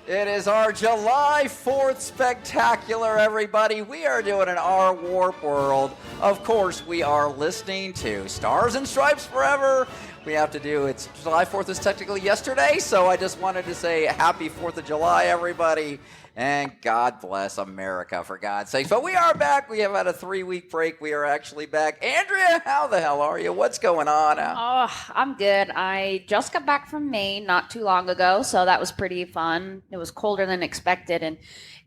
It is our July 4th spectacular, everybody. We are doing an Our Warp World. Of course, we are listening to Stars and Stripes Forever. We have to do, it's July 4th is technically yesterday, so I just wanted to say happy 4th of July, everybody. And God bless America, for God's sake. But we are back. We have had a 3-week break. We are actually back. Andrea, how the hell are you? What's going on? Oh, I'm good. I just got back from Maine not too long ago, so that was pretty fun. It was colder than expected. And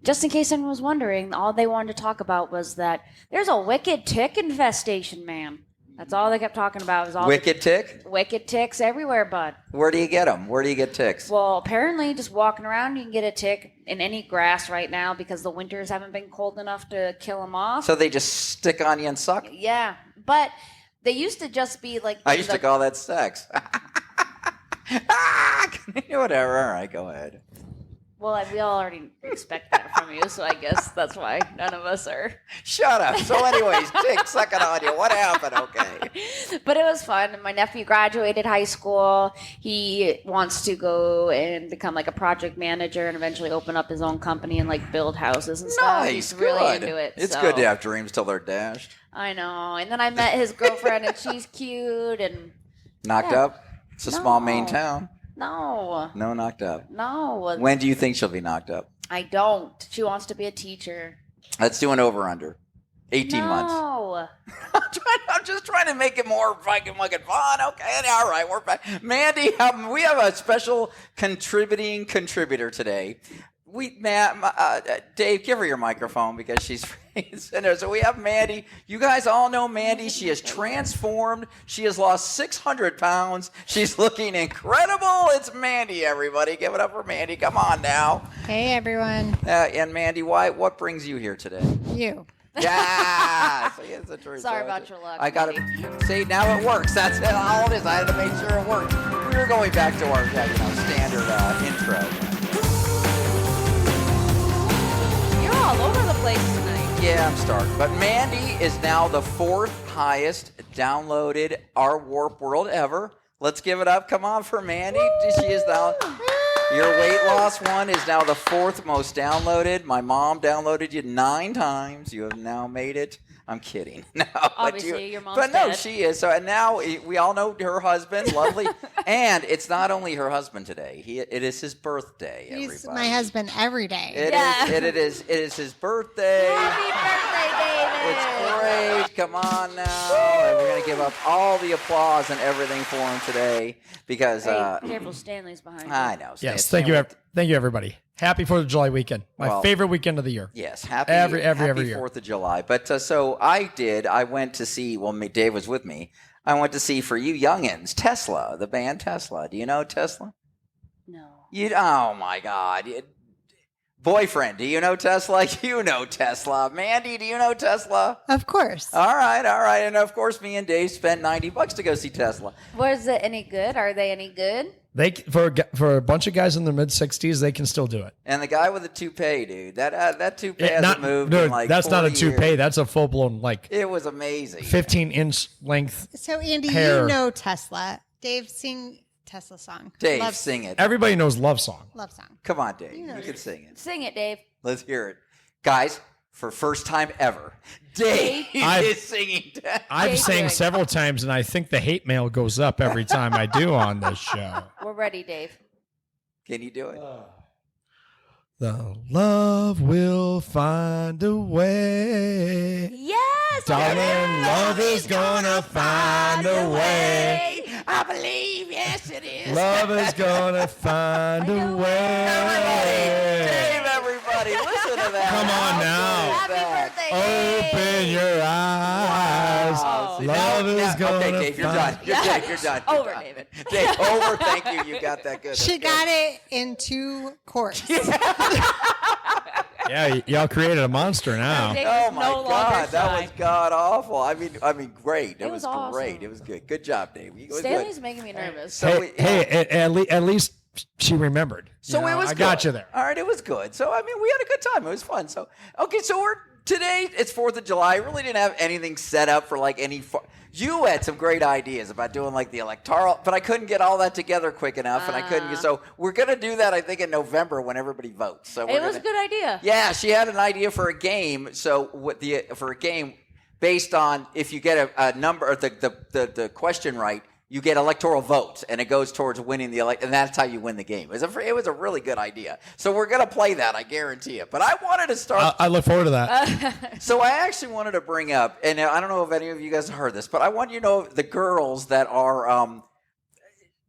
just in case anyone was wondering, all they wanted to talk about was that there's a wicked tick infestation, man. That's all they kept talking about. Was all wicked tick? Wicked ticks everywhere, bud. Where do you get them? Where do you get ticks? Well, apparently just walking around, you can get a tick in any grass right now because the winters haven't been cold enough to kill them off. So they just stick on you and suck? Yeah, but they used to just be like... I used to call that sex. Whatever. All right, go ahead. Well, we all already expect that from you, so I guess that's why none of us are. Shut up. So anyways, tick sucking on you. What happened? Okay. But it was fun. My nephew graduated high school. He wants to go and become like a project manager and eventually open up his own company and like build houses and stuff. Nice. He's good. really into it. It's good to have dreams till they're dashed. I know. And then I met his girlfriend and she's cute and... Knocked up? It's a small Maine town. No. No knocked up. No. When do you think she'll be knocked up? I don't. She wants to be a teacher. Let's do an over-under. 18 months. No. I'm just trying to make it more fucking fun. Okay, all right, we're back. Mandy, we have a special contributor today. Dave, give her your microphone because she's so we have Mandy. You guys all know Mandy. She has transformed. She has lost 600 pounds. She's looking incredible. It's Mandy, everybody. Give it up for Mandy. Come on now. Hey, everyone. And Mandy, what brings you here today? You. Yeah. So it's the truth. Sorry about your luck. I got to see now it works. That's it. All it is. I had to make sure it worked. We were going back to our standard intro. All over the place tonight. Yeah, I'm starting. But Mandy is now the 4th highest downloaded Our Warp World ever. Let's give it up. Come on for Mandy. She is now... Your weight loss one is now the 4th most downloaded. My mom downloaded you 9 times. You have now made it. I'm kidding. No, obviously, your mom's But no, dead. she is. So, and now we all know her husband, lovely. And it's not only her husband today. It is his birthday. He's everybody. my husband every day. It is his birthday. Happy birthday, David! It's great. Come on now. And we're going to give up all the applause and everything for him today because... careful, Stanley's behind you. I know. Yes, thank you. Thank you, everybody. Happy 4th of July weekend. My favorite weekend of the year. Yes, happy every year. 4th of July. But so I went to see, Dave was with me. I went to see, for you youngins, Tesla, the band Tesla. Do you know Tesla? No. Oh my God. Boyfriend, do you know Tesla? You know Tesla. Mandy, do you know Tesla? Of course. All right. And of course, me and Dave spent $90 to go see Tesla. Was it any good? Are they any good? They for a bunch of guys in their mid-60s, they can still do it. And the guy with the toupee, dude, that toupee hasn't moved in like that's not a 40 toupee. years. That's a full-blown, It was amazing. 15-inch length. So, Andy, hair. you know Tesla. Dave, sing Tesla song. Dave, sing it. Everybody knows Love Song. Love song. Come on, Dave. You can sing it. Sing it, Dave. Let's hear it. Guys, for first time ever, Dave is singing. I've sang several times, and I think the hate mail goes up every time I do on this show. We're ready, Dave. Can you do it? The love will find a way. Yes! Darling, love is gonna find a way. I believe, yes it is. Love is gonna find a way. Dave, everybody, listen to that. Come on now. Happy birthday, Open your eyes. Wow. Love is gonna Okay, Dave, you're done. find. You're done. You're Over, done. David. Dave, over. Thank you. You got that good. She got it in 2 chords. Yeah, y'all created a monster now. Dave Oh is my no longer God, that shy. was god awful. I mean, great. It was was awesome. great. It was good. Good job, Dave. It was Stanley's good. making me nervous. So At least she remembered. So You know, it was I good. got you there. All right, it was good. So I mean, we had a good time. It was fun. So okay, so today, it's 4th of July. I really didn't have anything set up for like any. You had some great ideas about doing like the electoral, but I couldn't get all that together quick enough, and I couldn't. So we're gonna do that, I think, in November when everybody votes. So It was a good idea. Yeah, she had an idea for a game. So for a game based on if you get a number or the question right, you get electoral votes, and it goes towards winning the and that's how you win the game. It was a really good idea. So we're gonna play that, I guarantee it. But I wanted to start. I look forward to that. So I actually wanted to bring up, and I don't know if any of you guys have heard this, but I want you to know the girls that are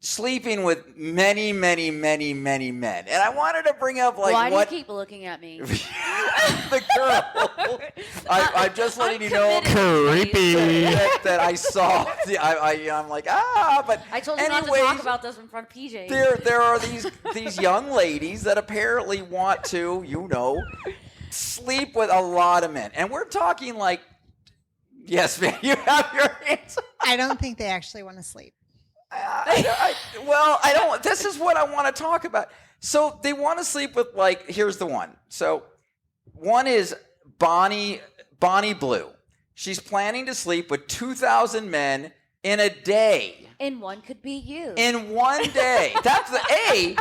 sleeping with many, many, many, many men. And I wanted to bring up Why do you keep looking at me? the girl. I'm just letting you know Creepy. that I saw. I'm like, but I told you not to anyways, talk about this in front of PJ. there are these young ladies that apparently want to, sleep with a lot of men. And we're talking like, yes, man, you have your hands. I don't think they actually want to sleep. I don't. This is what I want to talk about. So they want to sleep with, like, here's the one. So one is Bonnie Blue. She's planning to sleep with 2,000 men in a day. And one could be you. In one day. That's the A.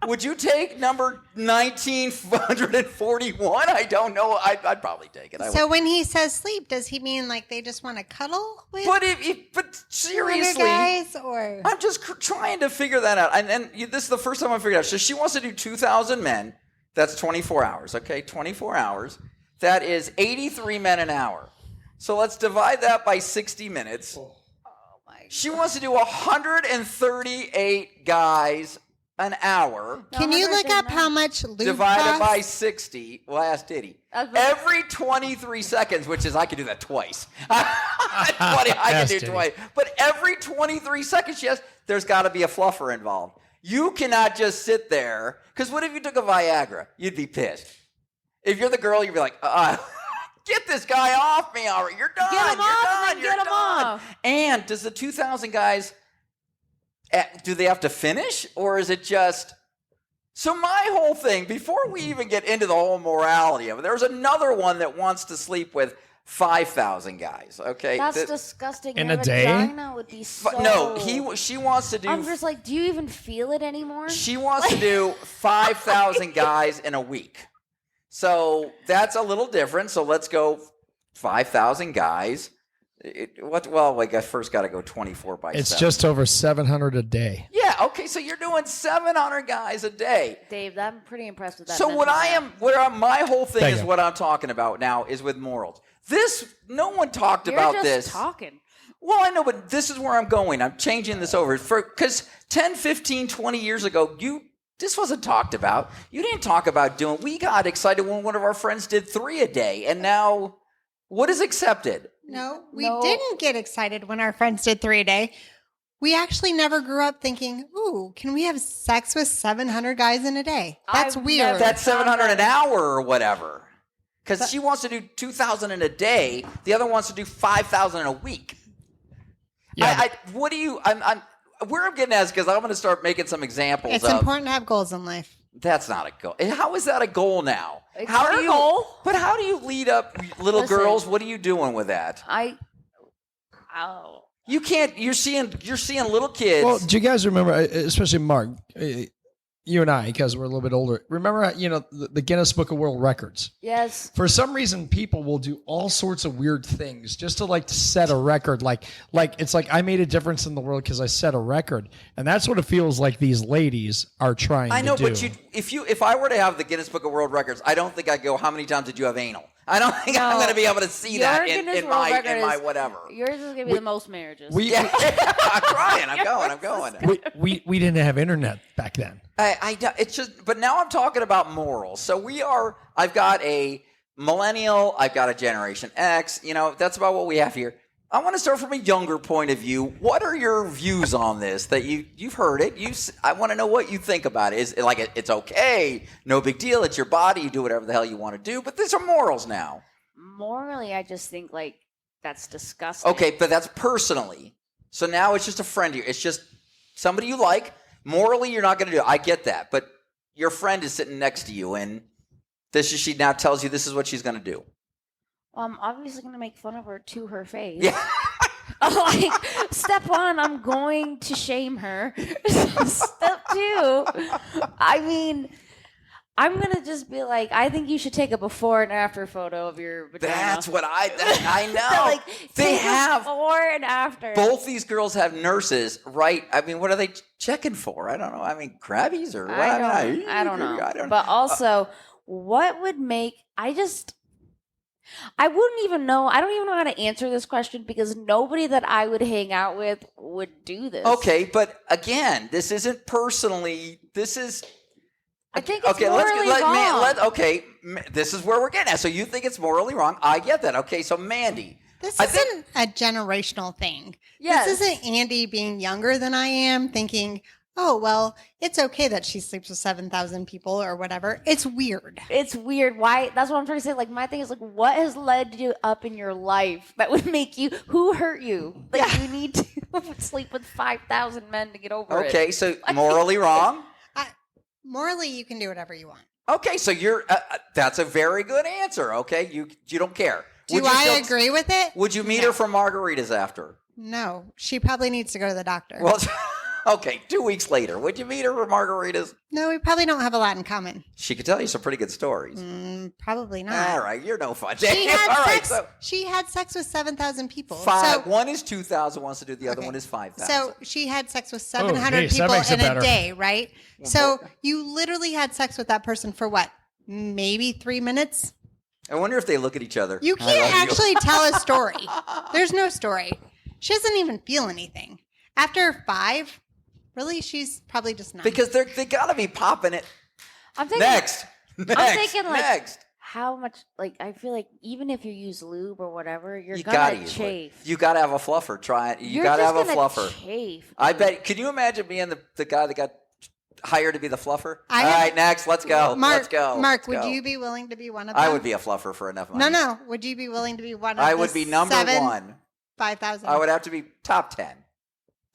Would you take number 1941? I don't know. I'd probably take it. So when he says sleep, does he mean like they just want to cuddle with But seriously, guys, or I'm just trying to figure that out. And this is the first time I figured out. So she wants to do 2,000 men. That's 24 hours. Okay, 24 hours. That is 83 men an hour. So let's divide that by 60 minutes. Oh my God. She wants to do 138 guys an hour. can you look up how much lube Divided costs? by 60. Well, ask Diddy. Every 23 seconds, which is, I could do that twice. I can do Diddy. twice. But every 23 seconds, there's got to be a fluffer involved. You cannot just sit there. Because what if you took a Viagra? You'd be pissed. If you're the girl, you'd be like, get this guy off me already. You're done. Get him You're off done. and You're get him done. off. And does the 2,000 guys, do they have to finish? Or is it just... So my whole thing, before we even get into the whole morality of it, there's another one that wants to sleep with 5,000 guys. Okay, That's disgusting. In Your a day? vagina would be so... No, she wants to do. I'm just like, do you even feel it anymore? She wants to do 5,000 guys in a week. So that's a little different. So let's go 5,000 guys. I first got to go 24 by 7. It's just over 700 a day. Yeah. Okay. So you're doing 700 guys a day. Dave, I'm pretty impressed with that. So my whole thing Thank is you. what I'm talking about now is with morals. No one talked You're about just this. talking. Well, I know, but this is where I'm going. I'm changing this over because 10, 15, 20 years ago, this wasn't talked about. You didn't talk about doing. We got excited when one of our friends did 3 a day, and now what is accepted? No, we didn't get excited when our friends did 3 a day. We actually never grew up thinking, ooh, can we have sex with 700 guys in a day? That's I've weird. never- That's 700 an hour or whatever. Because she wants to do 2,000 in a day. The other wants to do 5,000 in a week. Yeah, Where I'm getting at is because I'm going to start making some examples It's of. important to have goals in life. That's not a goal. How is that a goal now? It's How her do you, goal. But how do you lead up little Listen. girls? What are you doing with that? Oh. You can't. You're seeing little kids. Well, do you guys remember, especially Mark, you and I, because we're a little bit older, remember, the Guinness Book of World Records? Yes. For some reason, people will do all sorts of weird things just to set a record. Like it's like I made a difference in the world because I set a record, and that's what it feels like these ladies are trying I know, to do. but if I were to have the Guinness Book of World Records, I don't think I'd go. How many times did you have anal? I don't think I'm going to be able to see that in my whatever. Yours is going to be the most marriages. I'm trying. I'm going. We didn't have internet back then. It's just, but now I'm talking about morals. So I've got a millennial, I've got a Generation X. That's about what we have here. I want to start from a younger point of view. What are your views on this? That you've heard it. I want to know what you think about it. Is it like it's okay, no big deal. It's your body. You do whatever the hell you want to do. But these are morals now. Morally, I just think that's disgusting. Okay, but that's personally. So now it's just a friend here. It's just somebody you like. Morally, you're not going to do it. I get that. But your friend is sitting next to you, and she now tells you this is what she's going to do. Well, I'm obviously going to make fun of her to her face. Yeah. Like, step one, I'm going to shame her. Step two, I mean, I'm going to just be like, I think you should take a before and after photo of your vagina. That's what I know. Like, They take a have before and after. both these girls have nurses, right? I mean, what are they checking for? I don't know. I mean, crabbies or what? I don't know. But also, what would make I wouldn't even know. I don't even know how to answer this question because nobody that I would hang out with would do this. Okay, but again, this isn't personally. This is. I think it's morally wrong. This is where we're getting at. So you think it's morally wrong? I get that. Okay, so Mandy. This isn't a generational thing. Yes. This isn't Andy being younger than I am thinking, oh, well, it's okay that she sleeps with 7,000 people or whatever. It's weird. It's weird. Why? That's what I'm trying to say. Like, my thing is, like, what has led you up in your life that would make you, who hurt you? Like, you need to sleep with 5,000 men to get over it. Okay, so morally wrong? Morally, you can do whatever you want. Okay, so you're, that's a very good answer. Okay, you don't care. Do I agree with it? Would you meet her for margaritas after? No, she probably needs to go to the doctor. Well, okay, 2 weeks later, would you meet her for margaritas? No, we probably don't have a lot in common. She could tell you some pretty good stories. Probably not. All right, you're no fun. She had All sex. right, so She had sex with 7,000 people. one is 2,000 wants to do, the other Okay. one is 5,000. So she had sex with 700 geez, that people makes it in a better. day, right? So you literally had sex with that person for what? Maybe 3 minutes? I wonder if they look at each other. You I can't love you. actually tell a story. There's no story. She doesn't even feel anything. After 5, really, she's probably just not. Because they got to be popping it. I'm thinking, Next. I'm thinking, like, Next. how much, like, I feel like even if you use lube or whatever, you're You going gotta to use chafe. it. You got to have a fluffer. Try it. You You're got to just have a gonna fluffer. Chafe. I bet. Can you imagine being the guy that got hired to be the fluffer? I All have- right, next. Let's go. Mark, Let's go. Mark, Let's would go. you be willing to be one of them? I would be a fluffer for enough money. No. Would you be willing to be one of I the would be number 1. 5,000? I would have to be top 10.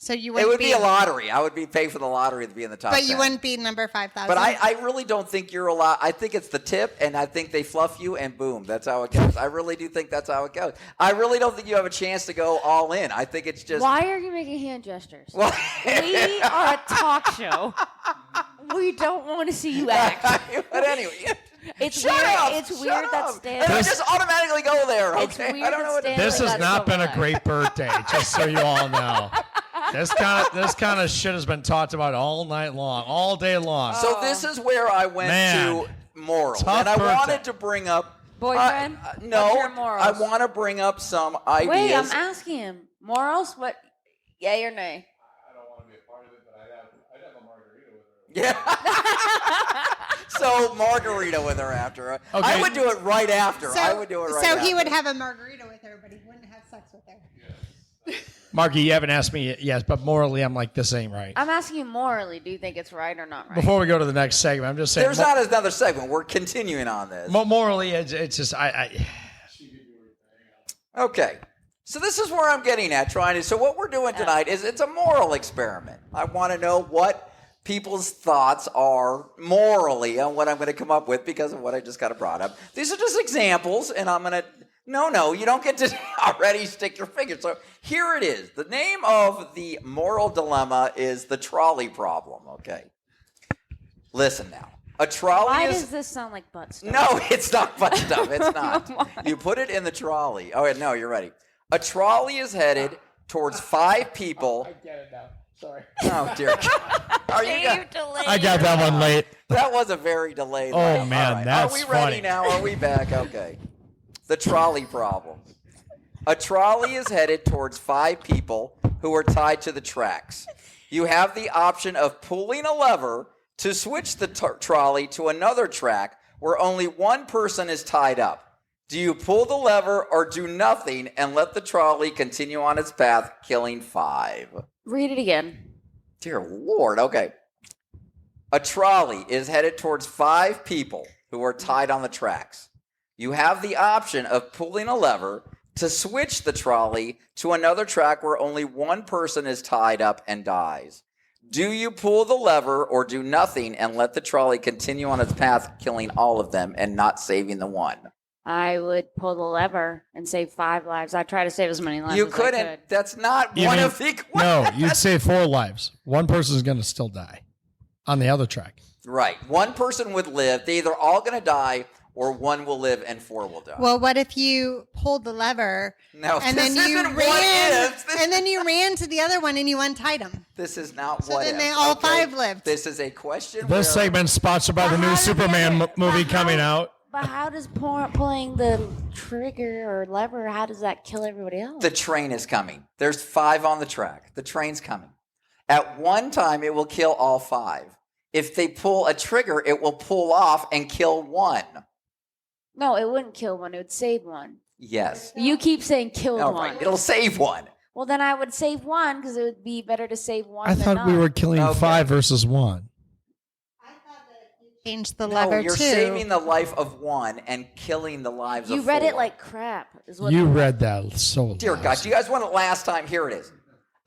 So you It wouldn't would be a lottery. I would be pay for the lottery to be in the top 10. But you wouldn't be number 5,000. But I really don't think you're allowed. I think it's the tip, and I think they fluff you, and boom, that's how it goes. I really do think that's how it goes. I really don't think you have a chance to go all in. I think it's just. Why are you making hand gestures? Well, We are a talk show. We don't want to see you act. but anyway, It's shut weird. up. It's shut weird that up. Stan. And I just automatically go there. Okay, It's weird I don't know that what. Stan- This has That's not so been a bad. great birthday, just so you all know. This kind of shit has been talked about all night long, all day long. So this is where I went Man. to moral, Tough and I birthday. wanted to bring up. Boyfriend? No, What's your morals? I want to bring up some ideas. Wait, I'm asking him. Morals? What? Yay or nay? Yeah. So margarita with her after. Okay. I would do it right after. I would do it right So after. he would have a margarita with her, but he wouldn't have sex with her. Marky, you haven't asked me yet, but morally, I'm like, this ain't right. I'm asking you morally. Do you think it's right or not right? Before we go to the next segment, I'm just saying. There's not another segment. We're continuing on this. Morally, it's just Okay. So this is where I'm getting at. So what we're doing tonight is it's a moral experiment. I want to know what people's thoughts are morally on what I'm going to come up with because of what I just got brought up. These are just examples, and I'm going to. No, you don't get to already stick your finger. So here it is. The name of the moral dilemma is the trolley problem. Okay. Listen now. A trolley Why is. does this sound like butt stuff? No, it's not butt stuff. It's not. You put it in the trolley. Oh, no, you're ready. A trolley is headed towards 5 people. I get it now. Sorry. Oh, dear God. Are you guys- I got that one late. That was a very delayed Oh, laugh. man, All right. that's Are we ready funny. now? Are we back? Okay. The trolley problem. A trolley is headed towards 5 people who are tied to the tracks. You have the option of pulling a lever to switch the trolley to another track where only one person is tied up. Do you pull the lever or do nothing and let the trolley continue on its path, killing 5? Read it again. Dear Lord, okay. A trolley is headed towards 5 people who are tied on the tracks. You have the option of pulling a lever to switch the trolley to another track where only one person is tied up and dies. Do you pull the lever or do nothing and let the trolley continue on its path, killing all of them and not saving the one? I would pull the lever and save 5 lives. I'd try to save as many lives You as couldn't. I could. That's not You one mean- of the. No, you'd save 4 lives. One person's going to still die on the other track. Right. One person would live. They're either all going to die or one will live and 4 will die. Well, what if you pulled the lever no, and this then you isn't ran, what ifs. This, and then you ran to the other one and you untied them? this is not So what then ifs, they all okay? 5 lived. This is a question. This where- segment's sponsored by the But new how does Superman it- movie but how- coming out. But how does pulling the trigger or lever, how does that kill everybody else? The train is coming. There's 5 on the track. The train's coming. At one time, it will kill all 5. If they pull a trigger, it will pull off and kill 1. No, it wouldn't kill one. It would save one. Yes. You keep saying killed All one. right. It'll save 1. Well, then I would save one because it would be better to save one I than thought we none. were killing Okay. 5 versus 1. Change the No, lever you're too. saving the life of 1 and killing the lives You of read 4. it like crap. Is what You read that so Dear lousy. God, do you guys want it last time? Here it is.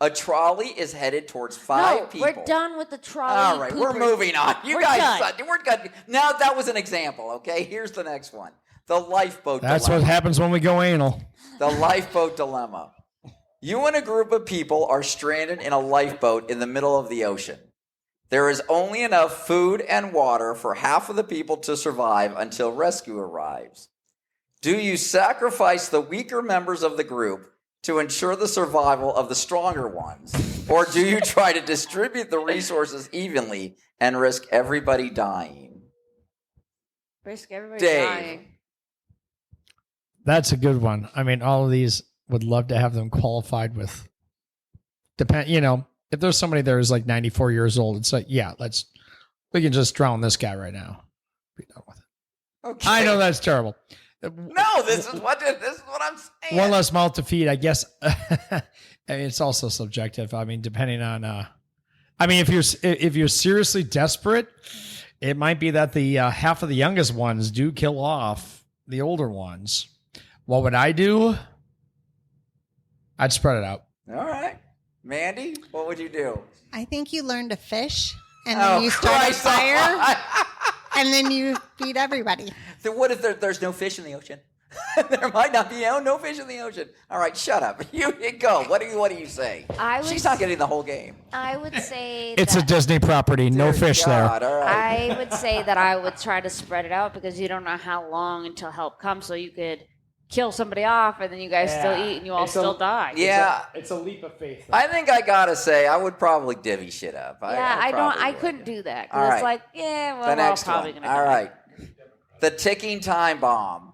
A trolley is headed towards 5 No, people. we're done with the trolley. All right, we're poopers. moving on. You We're guys, done. we're good. Now that was an example, okay? Here's the next one. The lifeboat That's dilemma. what happens when we go anal. The lifeboat dilemma. You and a group of people are stranded in a lifeboat in the middle of the ocean. There is only enough food and water for half of the people to survive until rescue arrives. Do you sacrifice the weaker members of the group to ensure the survival of the stronger ones? Or do you try to distribute the resources evenly and risk everybody dying? Risk everybody Dave. dying. That's a good one. I mean, all of these would love to have them qualified with if there's somebody there who's like 94 years old, it's like, yeah, we can just drown this guy right now. Be done with it. Okay. I know that's terrible. No, this is what I'm saying. One less mouth to feed, I guess. I mean, it's also subjective. I mean, depending on, if you're seriously desperate, it might be that the half of the youngest ones do kill off the older ones. What would I do? I'd spread it out. All right. Mandy, what would you do? I think you learn to fish and then you start a Christ fire alive. and then you feed everybody. So what if there's no fish in the ocean? There might not be no fish in the ocean. All right, shut up. You go. What do you say? She's not getting the whole game. I would say It's a that Disney property. No Dear fish God, there. All right. I would say that I would try to spread it out because you don't know how long until help comes, so you could kill somebody off and then you guys still eat and you all still die. Yeah, It's a leap of faith. I think I gotta say I would probably divvy shit up. I couldn't do that All because right. it's like, yeah, well, The we're all next probably one. gonna All die. right. The ticking time bomb.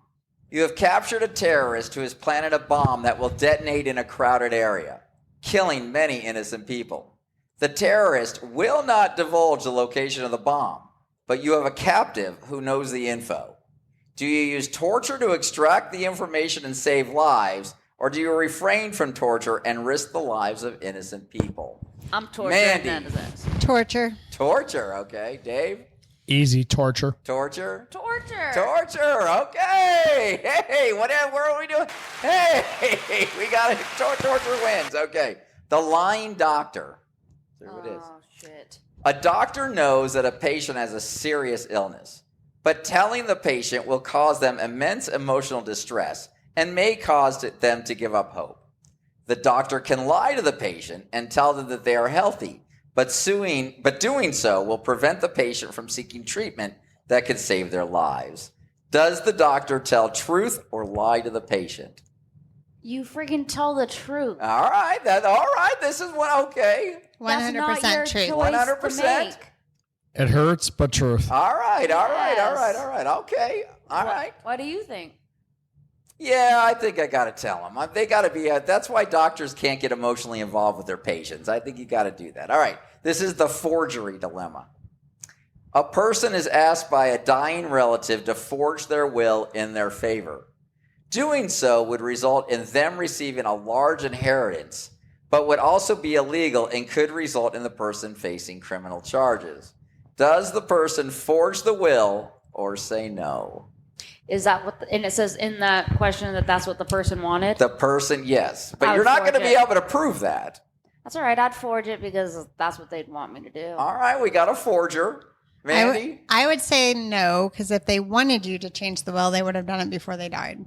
You have captured a terrorist who has planted a bomb that will detonate in a crowded area, killing many innocent people. The terrorist will not divulge the location of the bomb, but you have a captive who knows the info. Do you use torture to extract the information and save lives, or do you refrain from torture and risk the lives of innocent people? I'm torturing Mandy. none of this. Torture. Torture, okay. Dave? Easy torture. Torture? Torture. Torture, okay. Hey, where are we doing? Hey, we got it. Torture wins, okay. The lying doctor. There it is. Oh, shit. A doctor knows that a patient has a serious illness, but telling the patient will cause them immense emotional distress and may cause them to give up hope. The doctor can lie to the patient and tell them that they are healthy, but doing so will prevent the patient from seeking treatment that could save their lives. Does the doctor tell truth or lie to the patient? You freaking tell the truth. All right, this is what, okay. 100% That's not your truth. choice 100%. to make. It hurts, but truth. All right, Yes. okay, all right. What do you think? Yeah, I think I got to tell them. They got to be, that's why doctors can't get emotionally involved with their patients. I think you got to do that. All right, this is the forgery dilemma. A person is asked by a dying relative to forge their will in their favor. Doing so would result in them receiving a large inheritance, but would also be illegal and could result in the person facing criminal charges. Does the person forge the will or say no? Is that what? And it says in that question that that's what the person wanted. The person, yes. But I would you're not going to forge be it. able to prove that. That's all right. I'd forge it because that's what they'd want me to do. All right, we got a forger. Mandy? I would say no, because if they wanted you to change the will, they would have done it before they died.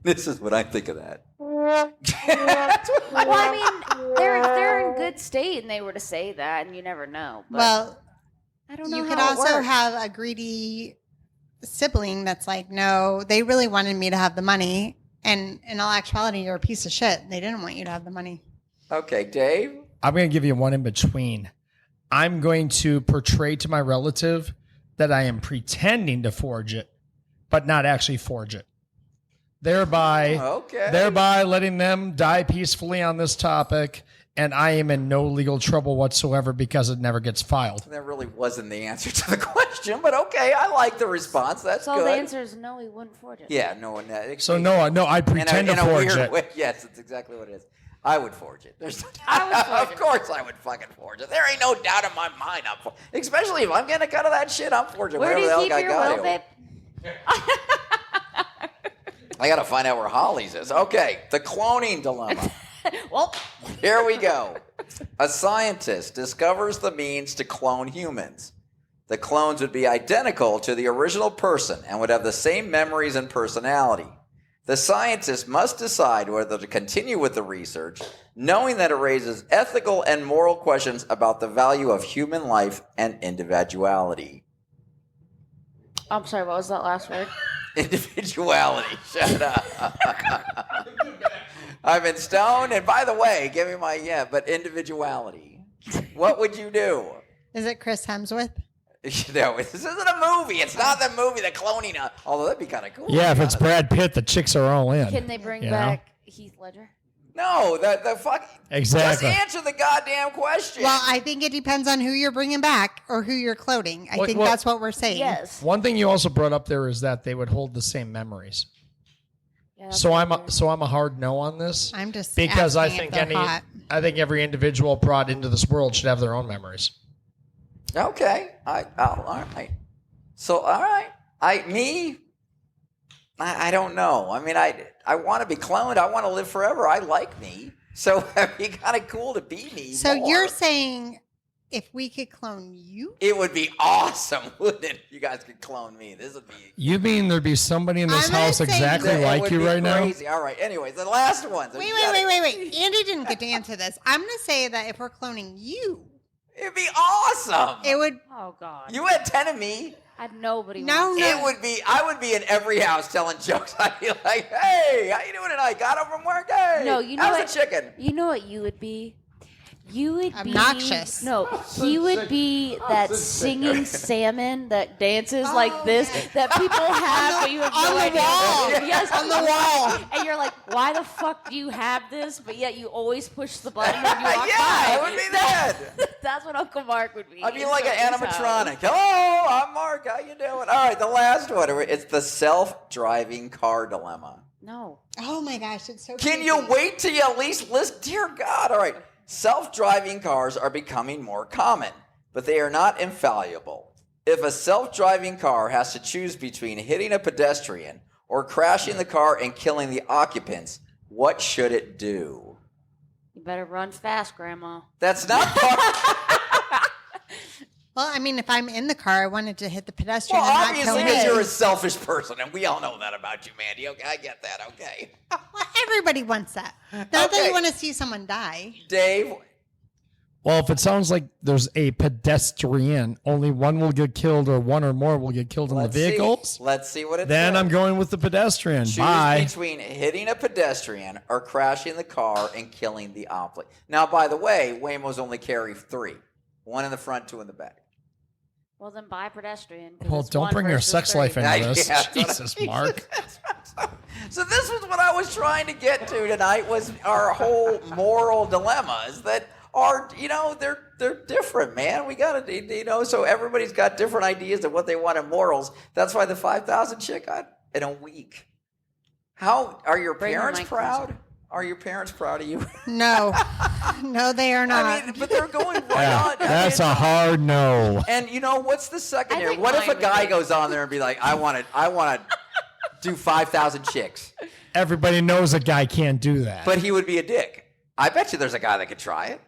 This is what I think of that. Well, I mean, they're in good state, and they were to say that, and you never know. But Well, I don't know. you how could it also works. have a greedy sibling that's like, no, they really wanted me to have the money. And in all actuality, you're a piece of shit. They didn't want you to have the money. Okay, Dave? I'm going to give you one in between. I'm going to portray to my relative that I am pretending to forge it, but not actually forge it. Thereby letting them die peacefully on this topic, and I am in no legal trouble whatsoever because it never gets filed. That really wasn't the answer to the question, but okay, I like the response. That's So good. the answer is no, he wouldn't forge it. Yeah, no one. So no, I pretend to forge it. Way. Yes, that's exactly what it is. I would forge it. There's I would forge of it. course I would fucking forge it. There ain't no doubt in my mind. Especially if I'm getting a cut of that shit, I'm forging Where do whatever you the hell keep I got your will, babe? I gotta find out where Holly's is. Okay, the cloning dilemma. Well, Here we go. A scientist discovers the means to clone humans. The clones would be identical to the original person and would have the same memories and personality. The scientist must decide whether to continue with the research, knowing that it raises ethical and moral questions about the value of human life and individuality. I'm sorry, what was that last word? Individuality. Shut up. I've been stoned, and by the way, give me my but individuality. What would you do? Is it Chris Hemsworth? No, this isn't a movie. It's not the movie, the cloning. Although that'd be kind of cool. Yeah, if it's Brad Pitt, the chicks are all in. Can they bring You know? back Heath Ledger? No, the fuck. Exactly. Just answer the goddamn question. Well, I think it depends on who you're bringing back or who you're cloning. I think well- that's what we're saying. Yes. One thing you also brought up there is that they would hold the same memories. Yeah, that's So what I'm a hard no on this I'm just because I asking if think they're hot. I think every individual brought into this world should have their own memories. Okay. All right. So, all right. I don't know. I mean, I want to be cloned. I want to live forever. I like me. So it'd be kind of cool to be me. So more. you're saying if we could clone you? It would be awesome, wouldn't it? You guys could clone me. This would be. You mean there'd be somebody in this I'm gonna house say exactly that It like would you be right crazy. All right. Anyways, the last one. So Wait. you gotta- Andy didn't get to answer this. I'm going to say that if we're cloning you, It'd be awesome. it would. Oh God. You had 10 of me. Nobody. No, wants no. it. It would be. I would be in every house telling jokes. I'd be like, "Hey, how you doing tonight? Got home from work? Hey, No, you know how's what? the chicken?" You know what you would be? You would Obnoxious. be no. He would be that singing salmon that dances like this that people have, but you have no on the idea. wall. Yes, On the wall. And you're like, why the fuck do you have this? But yet you always push the button when you walk Yeah, by. it would be that. That's what Uncle Mark would be. I'd be in like an somebody's house. animatronic. Hello, I'm Mark. How you doing? All right, the last one. It's the self-driving car dilemma. No. Oh my gosh, it's so Can creepy. you wait till you at least list? Dear God. All right. Self-driving cars are becoming more common, but they are not infallible. If a self-driving car has to choose between hitting a pedestrian or crashing the car and killing the occupants, what should it do? You better run fast, Grandma. That's not part. Well, I mean, if I'm in the car, I wanted to hit the pedestrian Well, and not obviously, kill because him. you're a selfish person, and we all know that about you, Mandy. Okay, I get that. Okay. Well, everybody wants that. Not that Okay. you want to see someone die. Dave, Well, if it sounds like there's a pedestrian, only one will get killed or one or more will get killed in the vehicles, Let's see what it then says. I'm going with the pedestrian. Choose Bye. between hitting a pedestrian or crashing the car and killing the occupant. Now, by the way, Waymos only carry 3. 1 in the front, 2 in the back. Well, then buy pedestrian. 'cause Well, it's don't 1 bring your versus sex 30. life into this. Yeah, that's what Jesus, Mark. So this was what I was trying to get to tonight was our whole moral dilemmas that are, they're different, man. We got to, so everybody's got different ideas of what they want in morals. That's why the 5,000 chick got in a week. How are your Bring your parents mic proud? closer. Are your parents proud of you? No. No, they are not. I mean, but they're going right Yeah, on. that's a hard no. And what's the second I here? think What if a mine would guy be- goes on there and be like, I want to do 5,000 chicks, Everybody knows a guy can't do that. but he would be a dick. I bet you there's a guy that could try it.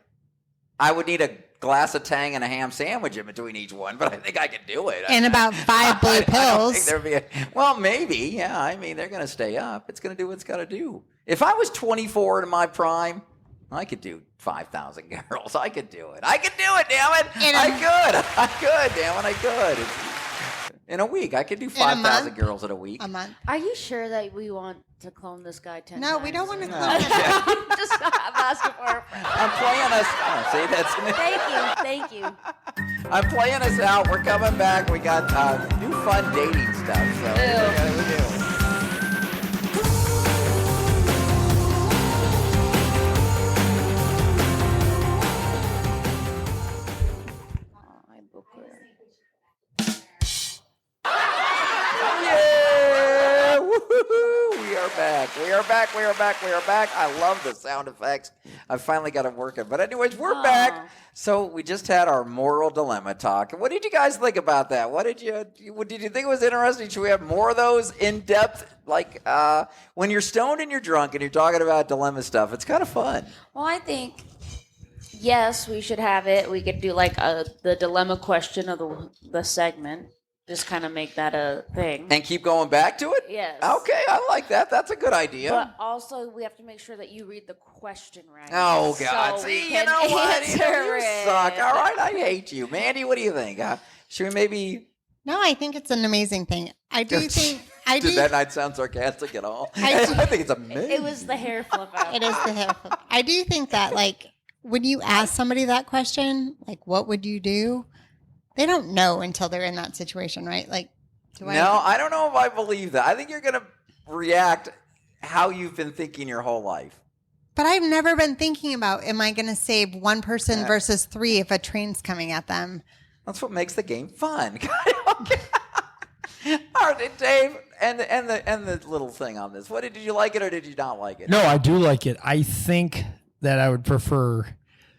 I would need a glass of Tang and a ham sandwich in between each one, but I think I can do it. And about 5 blue I don't pills. think there'd be well, maybe. Yeah, I mean, they're going to stay up. It's going to do what it's got to do. If I was 24 in my prime, I could do 5,000 girls. I could do it. I could do it, damn it. I could, damn it, I could. In a week. I could do 5,000 girls in a week. A month. Are you sure that we want to clone this guy 10 No, times? we don't want to No. clone him. Just I'm asking for a friend. I'm playing us. See, that's Thank you. I'm playing us out. We're coming back. We got new fun dating stuff. So we do. Yeah! Woo-hoo-hoo! We are back. We are back. We are back. We are back. I love the sound effects. I finally got them working. But anyways, we're back. So we just had our moral dilemma talk. What did you guys think about that? Did you think it was interesting? Should we have more of those in depth? Like when you're stoned and you're drunk and you're talking about dilemma stuff, it's kind of fun. Well, I think yes, we should have it. We could do like the dilemma question of the segment. Just kind of make that a thing. And keep going back to it? Yes. Okay, I like that. That's a good idea. But also, we have to make sure that you read the question right. Oh, God. So See, we you can know what? You answer suck. it. All right, I hate you. Mandy, what do you think? Should we maybe... No, I think it's an amazing thing. I do think... Did that not sound sarcastic at all? I do- I think it's amazing. It was the hair flip out. It is the hip. I do think that, like, when you ask somebody that question, like, what would you do? They don't know until they're in that situation, right? Like, I don't know if I believe that. I think you're going to react how you've been thinking your whole life. But I've never been thinking about, am I going to save one person versus 3 if a train's coming at them? That's what makes the game fun. All right, Dave, and the little thing on this. Did you like it or did you not like it? No, I do like it. I think that I would prefer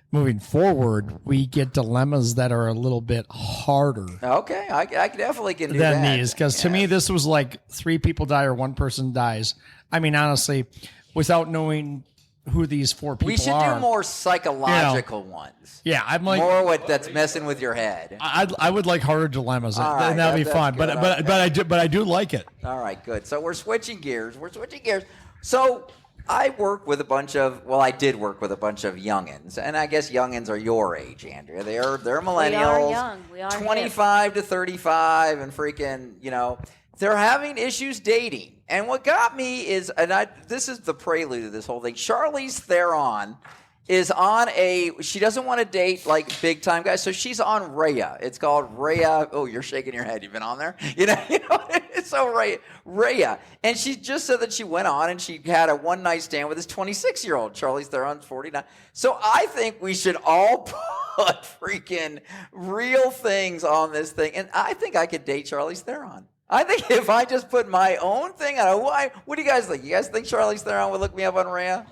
moving forward, we get dilemmas that are a little bit harder Okay, I definitely can do than that. these. Because to me, this was like 3 people die or 1 person dies. I mean, honestly, without knowing who these 4 people are. We should do more psychological ones. Yeah, I'm like more that's messing with your head. I would like harder dilemmas. All right, and that'd be that's fun. good. But I do like it. All right, good. So we're switching gears. So I work with I did work with a bunch of youngins, and I guess youngins are your age, Andrea. They're millennials. We are young. We are 25 to 35, and freaking, they're having issues dating. And what got me is, this is the prelude of this whole thing. Charlize Theron is on she doesn't want to date like big time guys, so she's on Rhea. It's called Rhea. Oh, you're shaking your head. You've been on there? You know, it's so Rhea. And she just said that she went on and she had a one night stand with this 26-year-old. Charlize Theron's 49. So I think we should all put freaking real things on this thing. And I think I could date Charlize Theron. I think if I just put my own thing on, what do you guys think? You guys think Charlize Theron would look me up on Rhea?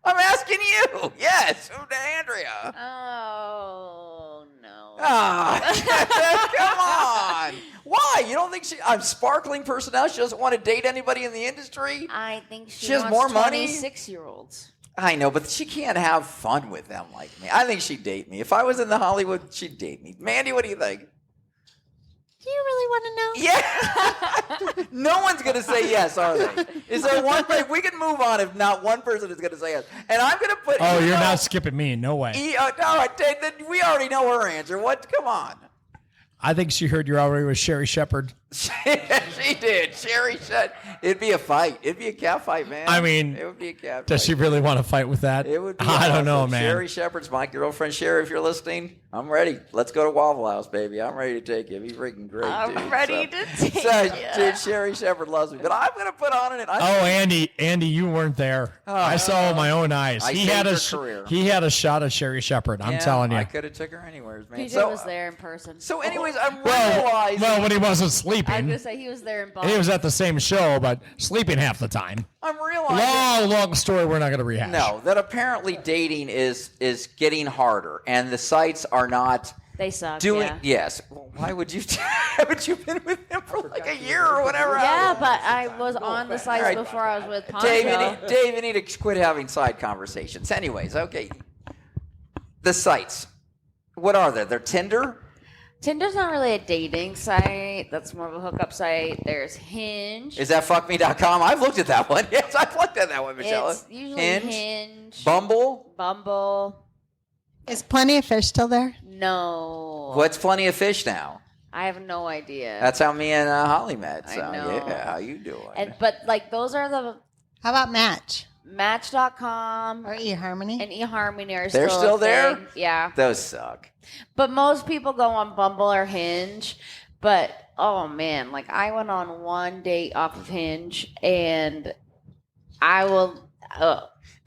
I'm asking you. Yes, Andrea. Oh, no. Come on. Why? You don't think I'm sparkling personality? She doesn't want to date anybody in the industry? I think she has wants more money? 26-year-olds. I know, but she can't have fun with them like me. I think she'd date me. If I was in the Hollywood, she'd date me. Mandy, what do you think? Do you really want to know? Yeah. No one's going to say yes, are they? Is there one thing? We can move on if not one person is going to say yes. And I'm going to put... Oh, you're not skipping me. No way. No, we already know her answer. What? Come on. I think she heard you're already with Sherry Shepherd. She did. Sherry said it'd be a fight. It'd be a cat fight, man. I mean, it would be a cat does fight. she really want to fight with that? It would be I don't know, awesome. man. Sherry Shepherd's my girlfriend. Sherry, if you're listening, I'm ready. Let's go to Waffle House, baby. I'm ready to take you. He's freaking great, dude. I'm ready to take you. Dude, Sherry Shepherd loves me. But I'm going to put on it. Oh, Andy, you weren't there. I saw with my own eyes. I He saved had her career. He had a shot at Sherry Shepherd. I'm telling you. I could have took her anywhere, man. PJ was there in person. So anyways, I'm realizing. Well, when he wasn't I was sleeping. going to say he was there in He Boston. was at the same show, but sleeping half the time. I'm realizing. Long story we're not going to rehash. No, that apparently dating is getting harder, and the sites are not They suck, doing. yeah. Yes. Well, why would you? Haven't you been with him for like a year or whatever? Yeah, but I was on the sites right. before I was with Poncho. Dave, you need to quit having side conversations. Anyways, okay. the sites. What are they? They're Tinder? Tinder's not really a dating site. That's more of a hookup site. There's Hinge. Is that fuckme.com? I've looked at that one. Yes, I've looked at that one, Michelle. It's usually Hinge. Bumble? Bumble. Is Plenty of Fish still there? No. What's Plenty of Fish now? I have no idea. That's how me and Holly met. So, I know. yeah, how you doing? But like those are the How about Match Match.com or eHarmony? and eHarmony are They're still a there? thing. Yeah. Those suck. But most people go on Bumble or Hinge. But oh man, like I went on one date off of Hinge and I will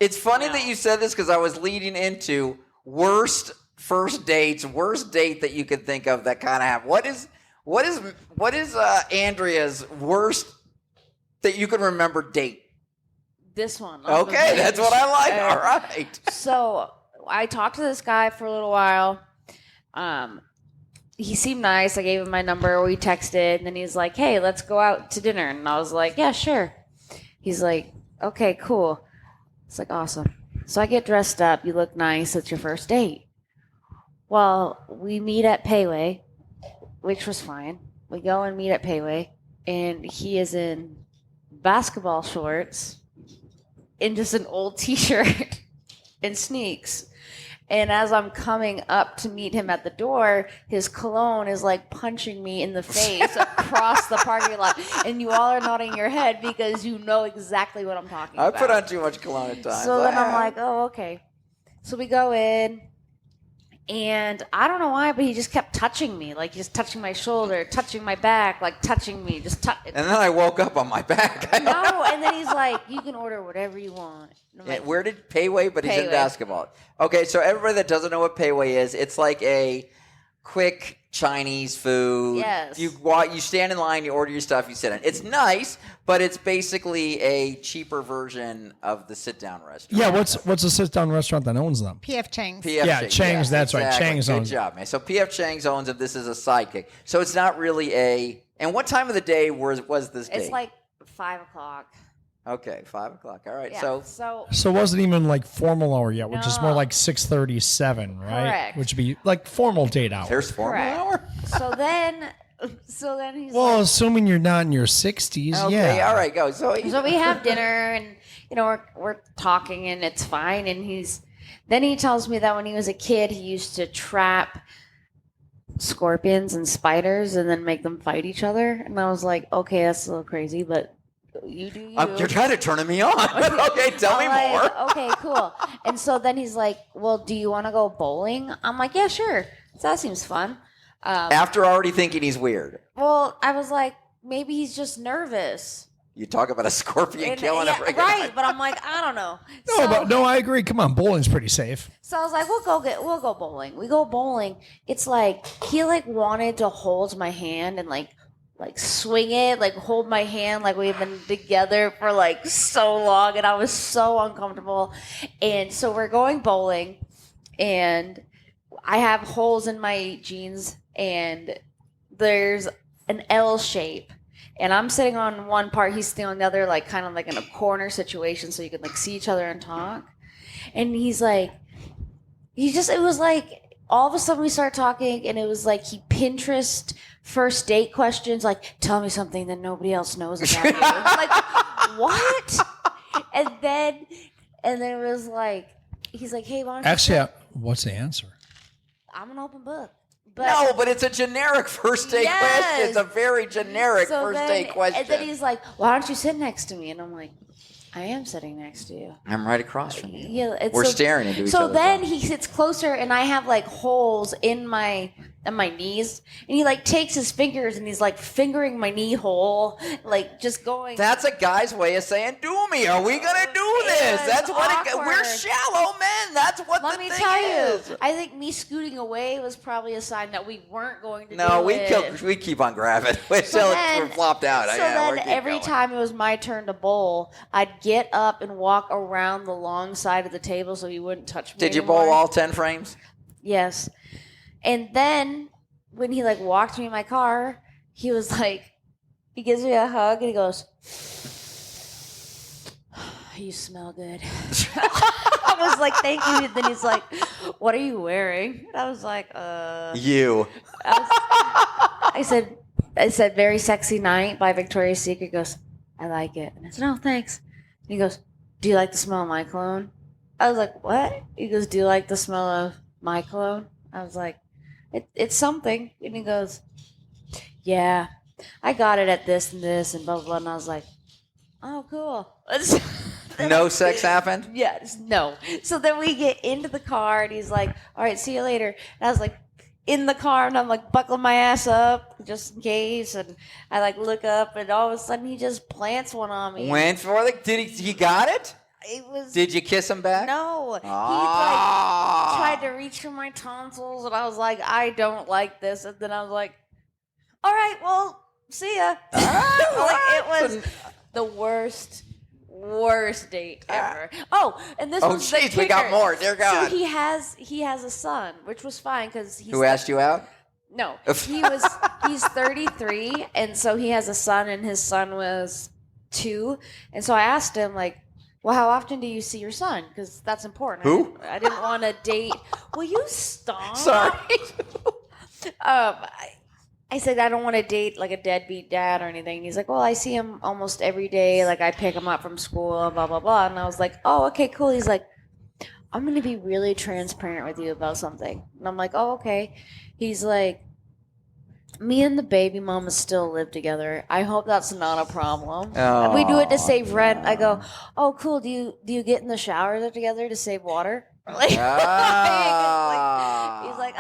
It's funny that you said this because I was leading into worst first dates, worst date that you could think of that kind of happened. What is Andrea's worst that you can remember date? this one. Okay, that's what I like. All right. So I talked to this guy for a little while. He seemed nice. I gave him my number. We texted, and then he's like, "Hey, let's go out to dinner." And I was like, "Yeah, sure." He's like, "Okay, cool." It's like, awesome. So I get dressed up. You look nice. It's your first date. Well, we meet at Payway, which was fine. We go and meet at Payway, and he is in basketball shorts and just an old T-shirt and sneaks. And as I'm coming up to meet him at the door, his cologne is like punching me in the face across the parking lot. And you all are nodding your head because you know exactly what I'm talking I about. put on too much cologne at times. So then I'm like, oh, okay. So we go in, and I don't know why, but he just kept touching me. Like, just touching my shoulder, touching my back, like touching me. And then I woke up on my back. No, and then he's like, you can order whatever you want. And I'm like, Where did Payway? But he's in Payway. basketball. Okay, so everybody that doesn't know what Payway is, it's like a quick Chinese food. Yes. You stand in line, you order your stuff, you sit down. It's nice, but it's basically a cheaper version of the sit-down restaurant. Yeah, what's a sit-down restaurant that owns them? PF Chang's. PF Yeah, Chang's, that's right. Chang's Good owns it. job, man. So PF Chang's owns it. This is a sidekick. So it's not really a... And what time of the day was this date? it's like 5 o'clock. Okay, 5 o'clock. All right, Yeah. so... So it wasn't even like formal hour yet, which is more No. like 6:37, right? Correct. Which would be like formal date hour. There's formal Correct. hour? So then he's Well, like, assuming you're not in your 60s, Okay, yeah. all right, go. So we have dinner, and we're talking, and it's fine. And then he tells me that when he was a kid, he used to trap scorpions and spiders and then make them fight each other. And I was like, okay, that's a little crazy, but you do you. You're kind of turning me on. Okay, tell me I'm more. like, okay, cool. And so then he's like, well, do you want to go bowling? I'm like, yeah, sure. That seems fun. After already thinking he's weird. Well, I was like, maybe he's just nervous. You talk about a scorpion And- killing yeah, a freaking... right, but I'm like, I don't know. No, I agree. Come on, bowling's pretty safe. So I was like, we'll go bowling. We go bowling. It's like he like wanted to hold my hand and like swing it, like hold my hand, like we've been together for like so long, and I was so uncomfortable. And so we're going bowling, and I have holes in my jeans, and there's an L shape. And I'm sitting on one part, he's sitting on the other, like kind of like in a corner situation so you can like see each other and talk. And he's like, it was like all of a sudden we start talking, and it was like he Pinterest first date questions, like, tell me something that nobody else knows about you. Like, what? And then it was like, he's like, hey, why don't you Actually, what's the answer? I'm an open book. But No, but it's a generic first date Yes. question. It's a very generic first date question. And then he's like, why don't you sit next to me? And I'm like, I am sitting next to you. I'm right across from you. Yeah, it's We're staring into each So other's then eyes. he sits closer, and I have like holes in my knees, and he like takes his fingers and he's like fingering my knee hole, like just going. That's a guy's way of saying, do me. Are we going to do this? was That's what awkward. we're shallow men. That's what Let the me thing tell is. you, I think me scooting away was probably a sign that we weren't going to No, do it. we keep on grabbing. We're flopped out. So Yeah, we're then keep every going. time it was my turn to bowl, I'd get up and walk around the long side of the table so he wouldn't touch me Did you anymore. bowl all 10 frames? Yes. And then when he like walked me in my car, he was like, he gives me a hug and he goes, you smell good. I was like, thank you. And then he's like, what are you wearing? And I was like, You. I said, Very Sexy Night by Victoria's Secret. He goes, I like it. And I said, no, thanks. And he goes, do you like the smell of my cologne? I was like, what? He goes, do you like the smell of my cologne? I was like, it's something. And he goes, yeah, I got it at this and this and blah, blah, blah. And I was like, oh, cool. No sex happened? Yes, no. So then we get into the car and he's like, all right, see you later. And I was like, in the car, and I'm like buckling my ass up just in case. And I like look up and all of a sudden he just plants one on me. Went for the, he got it? It was. Did you kiss him back? No. He Ah. like tried to reach for my tonsils and I was like, I don't like this. And then I was like, all right, well, see ya. It was the worst date ever. Oh, and this was the jeez, we got kicker. more. Dear God. So he has a son, which was fine because he's Who asked you out? No, he's 33, and so he has a son, and his son was 2, and so I asked him like, well, how often do you see your son? Because that's important. Who? I didn't want to date. Will you stop? Sorry. I said, I don't want to date like a deadbeat dad or anything. And he's like, well, I see him almost every day. Like I pick him up from school, blah, blah, blah. And I was like, oh, okay, cool. He's like, I'm going to be really transparent with you about something. And I'm like, oh, okay. He's like, me and the baby mama still live together. I hope that's not a problem. Oh, we do it to save rent. I go, oh, cool. Do you get in the shower together to save water? Like, he's like,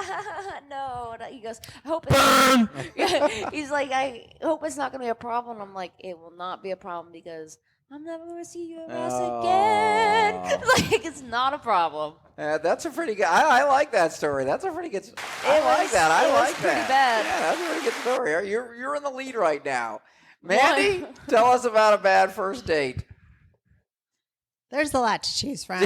no. He goes, I hope it's he's like, I hope it's not gonna be a problem. I'm like, it will not be a problem because I'm never gonna see you ever again. Like, it's not a problem. That's a pretty good. I like that story. That's a pretty good. I like that. Pretty bad. Yeah, that's a pretty good story. You're in the lead right now, Mandy. Tell us about a bad first date. There's a lot to choose from.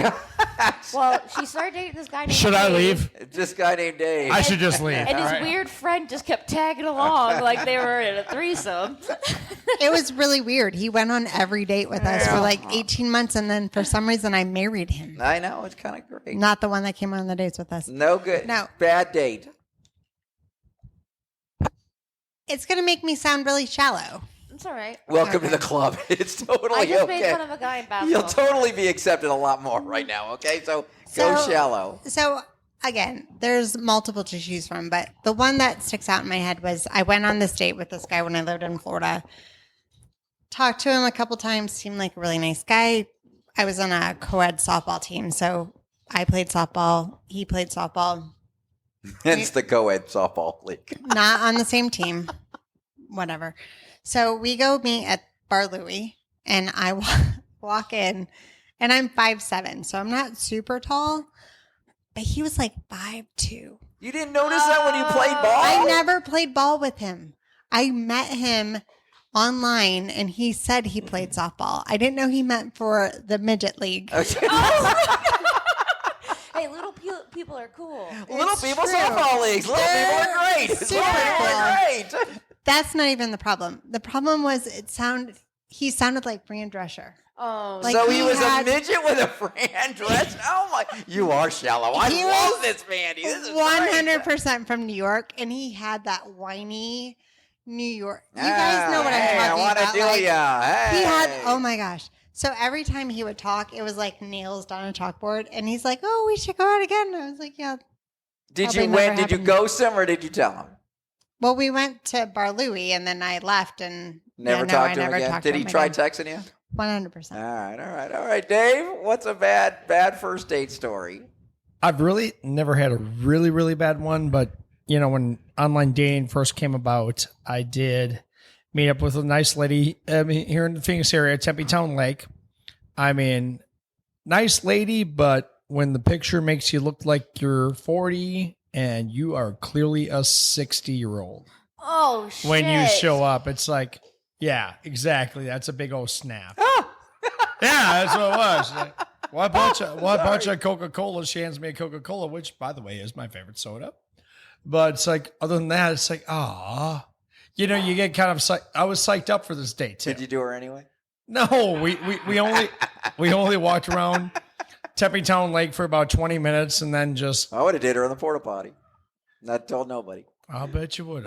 Well, she started dating this guy named Should I leave? This guy named Dave. I should just leave. And his weird friend just kept tagging along like they were in a threesome. It was really weird. He went on every date with us for like 18 months, and then for some reason I married him. I know, it's kind of great. Not the one that came on the dates with us. No good. No. Bad date. It's going to make me sound really shallow. It's all right. Welcome to the club. It's totally I just okay. made fun of a guy in basketball. You'll totally be accepted a lot more right now, okay? So go shallow. So, again, there's multiple to choose from, but the one that sticks out in my head was I went on this date with this guy when I lived in Florida. Talked to him a couple times, seemed like a really nice guy. I was on a co-ed softball team, so I played softball, he played softball. Hence the co-ed softball league. Not on the same team. Whatever. So we go meet at Bar Louie, and I walk in, and I'm 5'7", so I'm not super tall, but he was like 5'2". You didn't notice that when you played ball? I never played ball with him. I met him online, and he said he played softball. I didn't know he meant for the midget league. Okay. Hey, little people are cool. Little people true. softball leagues. Little people are great. Little super people are great. That's not even the problem. The problem was he sounded like Fran Drescher. Oh, Like, So he he was had- a midget with a Fran dress? Oh my, you are shallow. I He love was this, Mandy. This is 100% from New York, and he had that whiny New York. You guys know what I'm I talking want to about. do like, ya. Hey. He had, oh my gosh. So every time he would talk, it was like nails down a chalkboard, and he's like, "Oh, we should go out again." And I was like, "Yeah." Did probably you never win? Did you happened. ghost him or did you tell him? Well, we went to Bar Louie, and then I left, and Never I talked to him never again. talked Did to he him try again. texting you? 100%. All right, Dave. What's a bad first date story? I've really never had a really, really bad one, but you know, when online dating first came about, I did meet up with a nice lady here in the Phoenix area, Tempe Town Lake. I mean, nice lady, but when the picture makes you look like you're 40 and you are clearly a 60-year-old. oh shit. When you show up, it's like, yeah, exactly. That's a big old snap. Yeah, that's what it was. What bunch of Coca-Cola? She hands me a Coca-Cola, which, by the way, is my favorite soda. But it's like, other than that, it's like, ah, you know, you get kind of I was psyched up for this date too. Did you do her anyway? No, we only walked around Teppy Town Lake for about 20 minutes and then just. I would have did her in the porta potty. Not told nobody. I'll bet you would.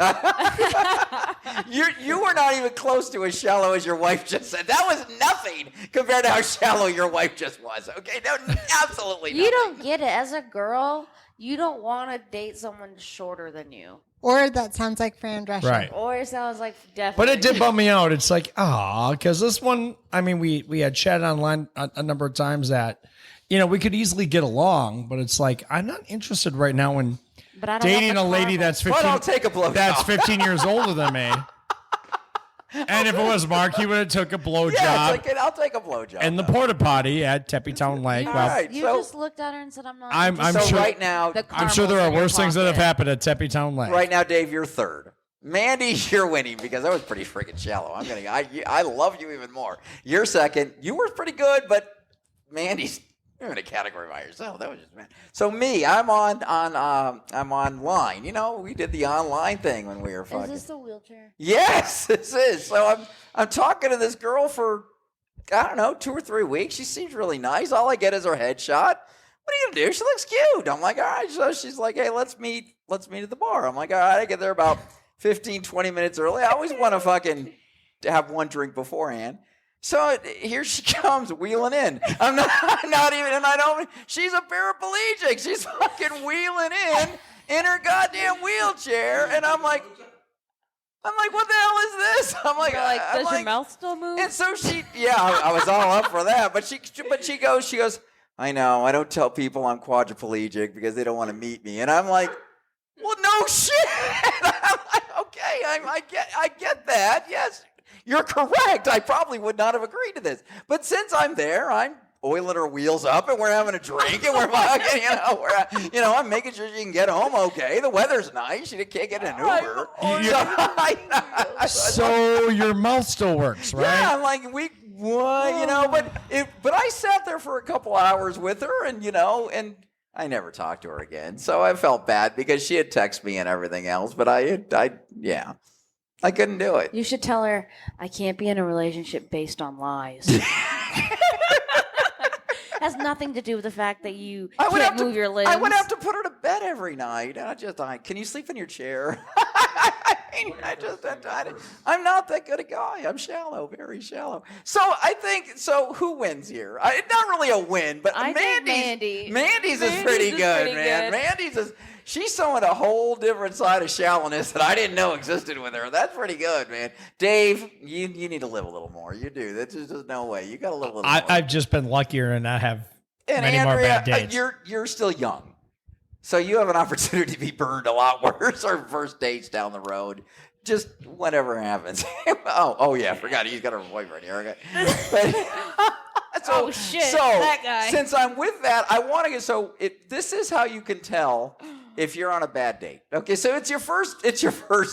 You were not even close to as shallow as your wife just said. That was nothing compared to how shallow your wife just was. Okay, no, absolutely. You nothing. don't get it. As a girl, you don't want to date someone shorter than you. Or that sounds like Fran Drescher. Right. Or it sounds like definitely. But it did bum me out. It's like, because this one, I mean, we had chatted online a number of times that, we could easily get along, but it's like, I'm not interested right now in But I don't dating want a the lady karma. that's But 15. I'll take a blowjob. That's 15 years older than me. And if it was Mark, he would have took a blowjob Yeah, it's like, I'll take a blowjob. in the porta potty at Teppy Town Lake. All Well, right. You So- just looked at her and said, I'm not. I'm interested." so sure- right now, The I'm sure there karma's are in your worse things that have pocket. happened at Teppy Town Lake. right now, Dave, you're third. Mandy, you're winning because that was pretty freaking shallow. I love you even more. You're second. You were pretty good, but Mandy's you're in a category by yourself. That was just man. So me, I'm online. We did the online thing when we were Is fucking. this the wheelchair? Yes, this is. So I'm talking to this girl for I don't know 2 or 3 weeks. She seems really nice. All I get is her headshot. What are you gonna do? She looks cute. I'm like, all right. So she's like, hey, let's meet at the bar. I'm like, all right. I get there about 15, 20 minutes early. I always want to fucking have one drink beforehand. So here she comes wheeling in. I'm not even, and I don't. She's a paraplegic. She's fucking wheeling in her goddamn wheelchair, and I'm like, what the hell is this? I'm like, Does your mouth still move? And so I was all up for that, but she goes, I know, I don't tell people I'm quadriplegic because they don't want to meet me, and I'm like, well, no shit. I'm like, okay, I get that, yes. You're correct. I probably would not have agreed to this. But since I'm there, I'm oiling her wheels up and we're having a drink and we're fucking, I'm making sure she can get home okay. The weather's nice. She can't get an Uber. So your mouth still works, right? Yeah, I'm like, but I sat there for a couple hours with her and I never talked to her again. So I felt bad because she had texted me and everything else, but I couldn't do it. You should tell her, I can't be in a relationship based on lies. Has nothing to do with the fact that you can't move your limbs. I would have to put her to bed every night. And can you sleep in your chair? I'm not that good a guy. I'm shallow, very shallow. So who wins here? Not really a win, but I think Mandy. Mandy's is pretty good, man. Mandy's is. She's showing a whole different side of shallowness that I didn't know existed with her. That's pretty good, man. Dave, you need to live a little more. You do. There's just no way. You got to live a little more. I've just been luckier and not have And many more Andrea, bad dates. You're still young, so you have an opportunity to be burned a lot worse. Our first dates down the road, just whatever happens. oh yeah, I forgot he's got a boyfriend here. Okay. Oh shit! That guy. Since I'm with that, I want to get. So this is how you can tell if you're on a bad date. Okay, so it's your first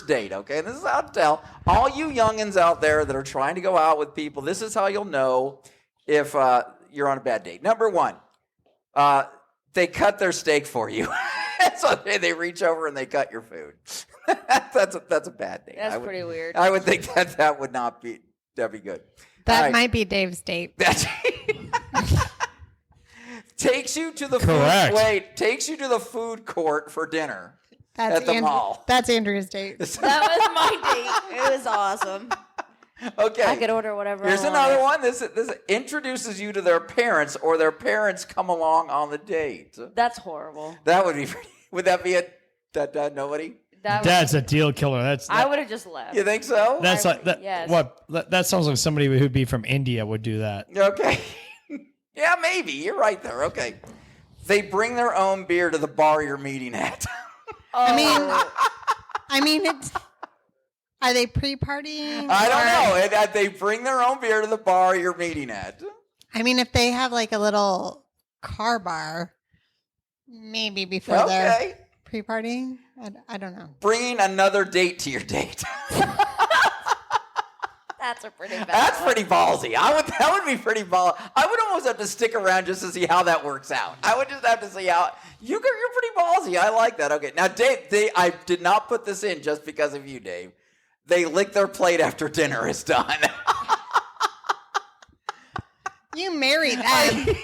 date. Okay, and this is how to tell all you youngins out there that are trying to go out with people. This is how you'll know if you're on a bad date. Number one, they cut their steak for you. So they reach over and they cut your food. That's a bad date. That's pretty weird. I would think that would not be that'd be good. That All right. might be Dave's date. Takes you to the takes you to the food court for dinner at the mall. That's Andrea's date. That was my date. It was awesome. Okay. I could order whatever. Here's I another wanted. one. This introduces you to their parents, or their parents come along on the date. That's horrible. That would be pretty. Would that be nobody? That's a deal killer. I would have just left. You think so? That's like that. Yes. That sounds like somebody who'd be from India would do that. Okay. Yeah, maybe. You're right there. Okay. They bring their own beer to the bar you're meeting at. I mean, it's. Are they pre-partying? I don't know. They bring their own beer to the bar you're meeting at. I mean, if they have like a little car bar, maybe before they're pre-partying. I don't know. Bringing another date to your date. That's a pretty bad That's one. pretty ballsy. That would be pretty ballsy. I would almost have to stick around just to see how that works out. I would just have to see how you're pretty ballsy. I like that. Okay, now Dave, I did not put this in just because of you, Dave. They lick their plate after dinner is done. You married them.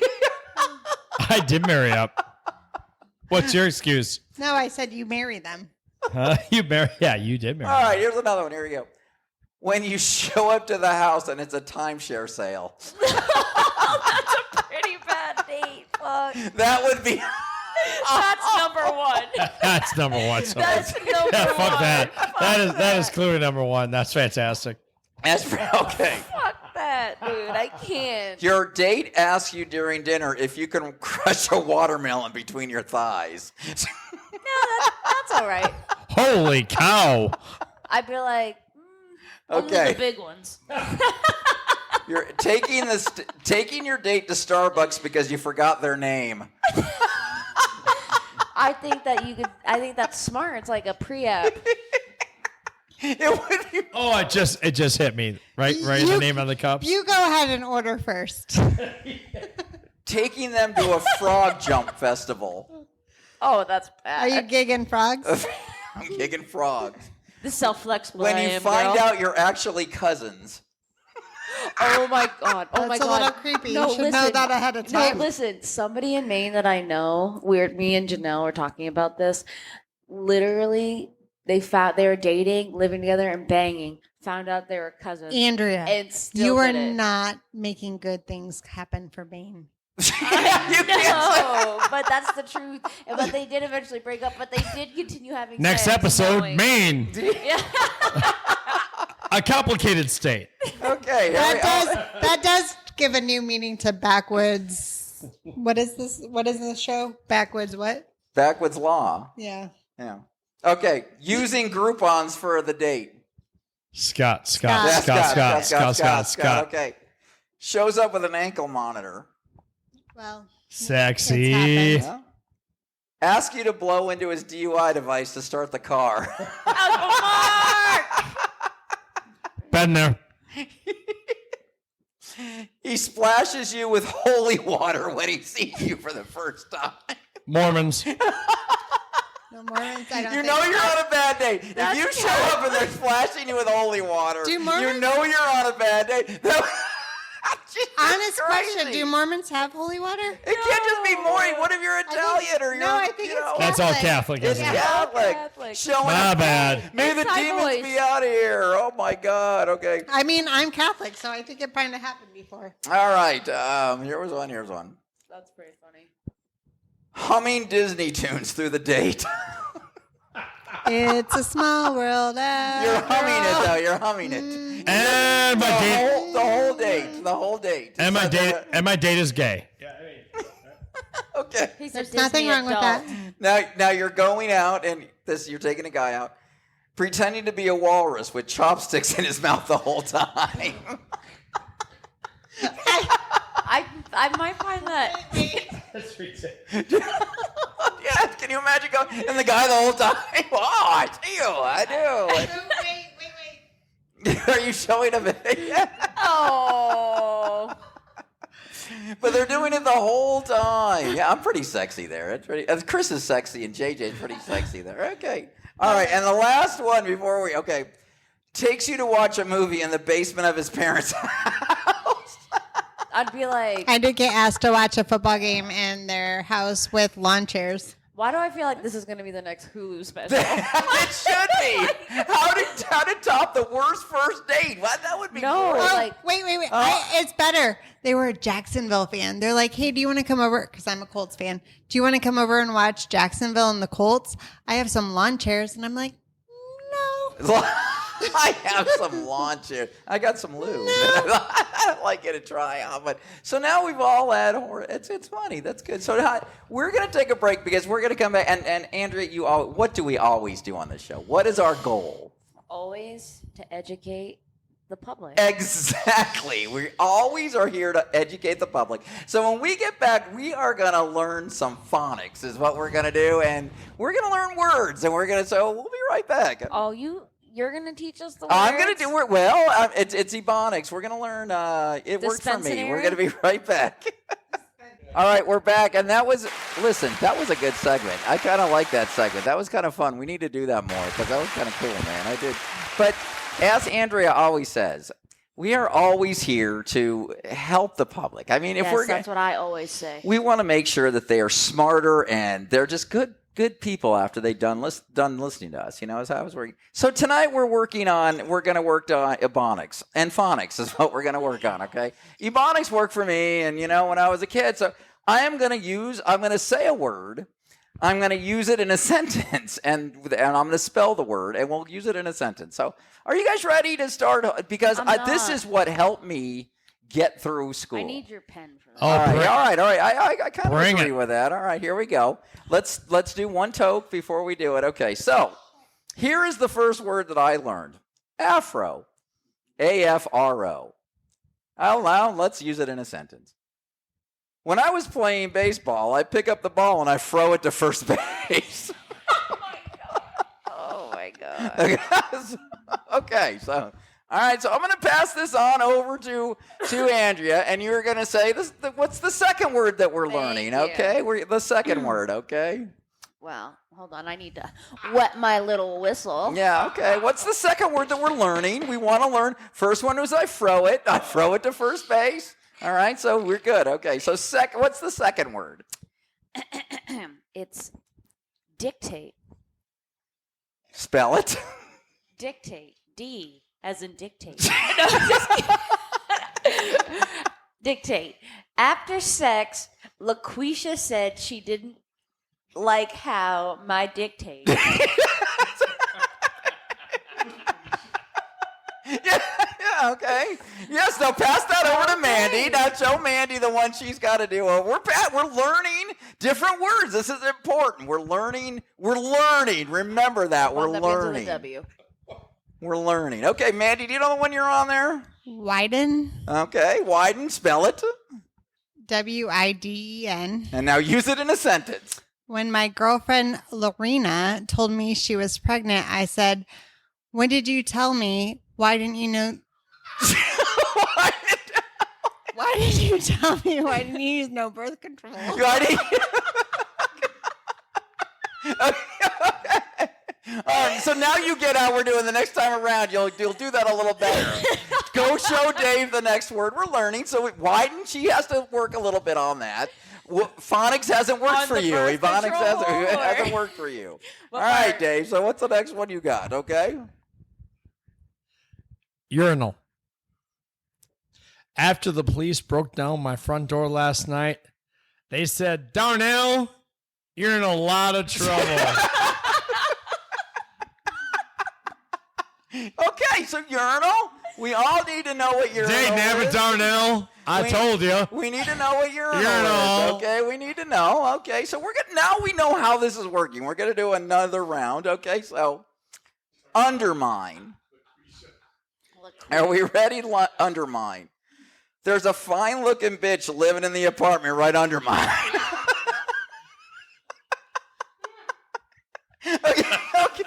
I I did marry up. What's your excuse? No, I said you marry them. You marry? Yeah, you did marry. All right, here's another one. Here we go. When you show up to the house and it's a timeshare sale. That's a pretty bad date. Fuck. That would be. That's number one. That's number one. So That's number yeah, fuck one. that. Fuck That is clearly number one. That's fantastic. That's okay. Fuck that, dude. I can't. Your date asks you during dinner if you can crush a watermelon between your thighs. No, that's all right. Holy cow! I'd be like, only Okay. the big ones. You're taking your date to Starbucks because you forgot their name. I think that you could. I think that's smart. It's like a pre-app. It would be. Oh, it just hit me right in the name of the cups. You go ahead and order first. Taking them to a frog jump festival. Oh, that's Are you bad. gigging frogs? I'm kicking frogs. The self-flexible. When I you am, find girl. out you're actually cousins. Oh my god. Oh my That's a god. little creepy. No, You should know listen. that ahead of No, time. listen. Somebody in Maine that I know, me and Janelle were talking about this. Literally, they were dating, living together, and banging. Found out they were cousins. Andrea, And still you are did it. not making good things happen for Maine. You can't say- No, but that's the truth. But they did eventually break up. But they did continue having Next sex, episode, going- Maine, Yeah. a complicated state. Okay. That does give a new meaning to backwoods. What is this? What is this show? Backwoods what? Backwoods law. Yeah. Yeah. Okay. Using Groupons for the date. Scott. Yeah, Okay. Shows up with an ankle monitor. Well, Sexy. It's Yeah. Ask you to blow into his DUI device to start the car. Been there. He splashes you with holy water when he sees you for the first time. Mormons. no Mormons. I don't You think know you're on a bad day. If That's you show up and they're splashing you with holy water, Do you Mormons- know you're on a bad day. Jesus Honest question: crazy. do Mormons have holy water? It can't just be Mormon. What if you're Italian or you're? no, I think you it's know, That's all Catholic. Catholic, It's isn't it? Catholic. Catholic. Showing My up. bad. May the Inside demons voice. be out of here. Oh my God. Okay. I mean, I'm Catholic, so I think it probably happened before. All right. Here's one. That's pretty funny. Humming Disney tunes through the date. It's a small world. You're humming it though. You're humming it. And my date. The whole date. The whole date. And my date. And my date is gay. Okay. He's a There's Disney nothing wrong with adult. that. Now you're going out and you're taking a guy out, pretending to be a walrus with chopsticks in his mouth the whole time. I might find that. That's ridiculous. Yeah, can you imagine going and the guy the whole time? Oh, I do. Wait. Are you showing a video? Oh. But they're doing it the whole time. Yeah, I'm pretty sexy there. It's pretty. Chris is sexy and JJ's pretty sexy there. Okay. All right, and the last one before we takes you to watch a movie in the basement of his parents' house. I'd be like, I did get asked to watch a football game in their house with lawn chairs. why do I feel like this is going to be the next Hulu special? It should be. How to top the worst first date? What? That would be No. great. Oh, Like- wait. It's better. They were a Jacksonville fan. They're like, hey, do you want to come over? Because I'm a Colts fan. Do you want to come over and watch Jacksonville and the Colts? I have some lawn chairs. And I'm like, no. I have some lawn chairs. I got some lube. I'd like you to try out. But so now we've all had it's funny. That's good. So we're gonna take a break because we're gonna come back. And Andrea, what do we always do on this show? What is our goal? Always to educate the public. Exactly. We always are here to educate the public. So when we get back, we are going to learn some phonics is what we're going to do. And we're going to learn words. And so we'll be right back. Oh, you're going to teach us the words? I'm going to do it. Well, it's Ebonics. We're going to learn. It worked for me. We're going to be right back. All right, we're back. And that was a good segment. I kind of like that segment. That was kind of fun. We need to do that more because that was kind of cool, man. I did. But as Andrea always says, we are always here to help the public. I mean, if Yes, we're that's what I always say. we want to make sure that they are smarter and they're just good people after they've done listening to us. Is how I was working. So tonight we're going to work on Ebonics and Phonics is what we're going to work on. Okay, Ebonics worked for me, and when I was a kid. So I'm going to say a word. I'm going to use it in a sentence, and I'm going to spell the word, and we'll use it in a sentence. So are you guys ready to start? Because this is what helped me get through school. I need your pen for that. Oh, all right. I kind of agree it. with that. All right, here we go. Let's do one toke before we do it. Okay, so here is the first word that I learned. Afro. A-F-R-O. Now let's use it in a sentence. When I was playing baseball, I pick up the ball and I throw it to first base. Oh my god. Okay, so all right, so I'm going to pass this on over to Andrea, and you're going to say this. What's the second word that we're learning? Thank you. Okay, the second word. Okay. Well, hold on. I need to wet my little whistle. Yeah. Okay. What's the second word that we're learning? We want to learn. First one was I throw it. I throw it to first base. All right, so we're good. Okay, so what's the second word? It's dictate. Spell it. Dictate. D as in dictate. No, I'm just kidding. Dictate. After sex, LaQuisha said she didn't like how my dictate. Yeah, okay. Yes, now pass that over to Mandy. Now show Mandy the one she's got to do. We're learning different words. This is important. We're learning. Remember that. We're learning. W. We're learning. Okay, Mandy, do you know the one you're on there? Widen. Okay, widen. Spell it. W-I-D-E-N. And now use it in a sentence. When my girlfriend Lorena told me she was pregnant, I said, "When did you tell me? Why didn't you know?" Why did you tell me? Why didn't you use no birth control? Okay. All right, so now you get how we're doing the next time around. You'll do that a little better. Go show Dave the next word we're learning. So widen, she has to work a little bit on that. Phonics hasn't worked for you. Ebonics hasn't worked for you. All right, Dave. So what's the next one you got? Okay. Urinal. After the police broke down my front door last night, they said, "Darnell, you're in a lot of trouble." Okay, so urinal. We all need to know what urinal Dang, never is. Darnell. I told you. We need to know what urinal is. Okay, we need to know. Okay, so now we know how this is working. We're going to do another round. Okay, so undermine. Are we ready? Undermine. There's a fine-looking bitch living in the apartment right under mine. Okay.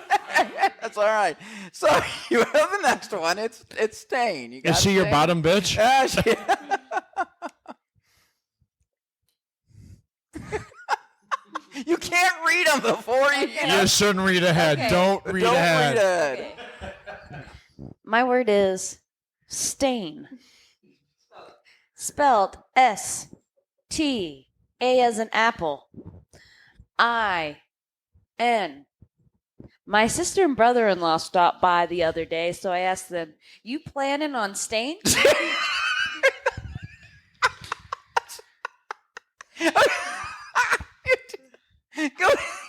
That's all right. So you have the next one. It's stain. You got Is she your stain? bottom bitch? You can't read them before you. You shouldn't read ahead. Okay. Don't read ahead. Okay. My word is stain. Spelled S-T, A as in apple, I-N. My sister and brother-in-law stopped by the other day, so I asked them, "You planning on staying?"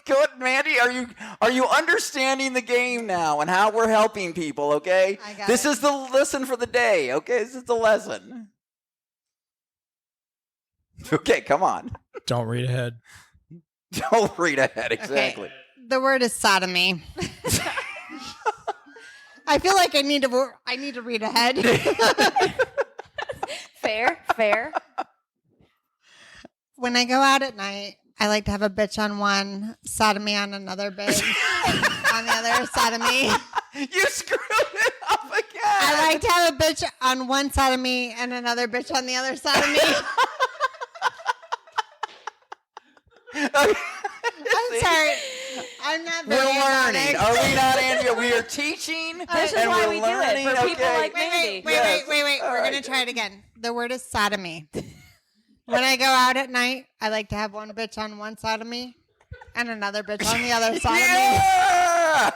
Go, Mandy. Are you understanding the game now and how we're helping people? Okay, I got this it. is the lesson for the day. Okay, this is the lesson. Okay, come on. Don't read ahead. Don't read ahead. Exactly. Okay. The word is sodomy. I feel like I need to read ahead. Fair. When I go out at night, I like to have a bitch on one, sodomy on another bitch, on the other sodomy. You screwed it up again. I like to have a bitch on one sodomy and another bitch on the other sodomy. I'm sorry. I'm not We're very learning. Ebonics. Are we not, Andrea? We are teaching. This is and why we're we do it, learning. for people Okay. like Mandy. Wait. Yes. We're All going right. to try it again. The word is sodomy. When I go out at night, I like to have one bitch on one side of me and another bitch on the other side of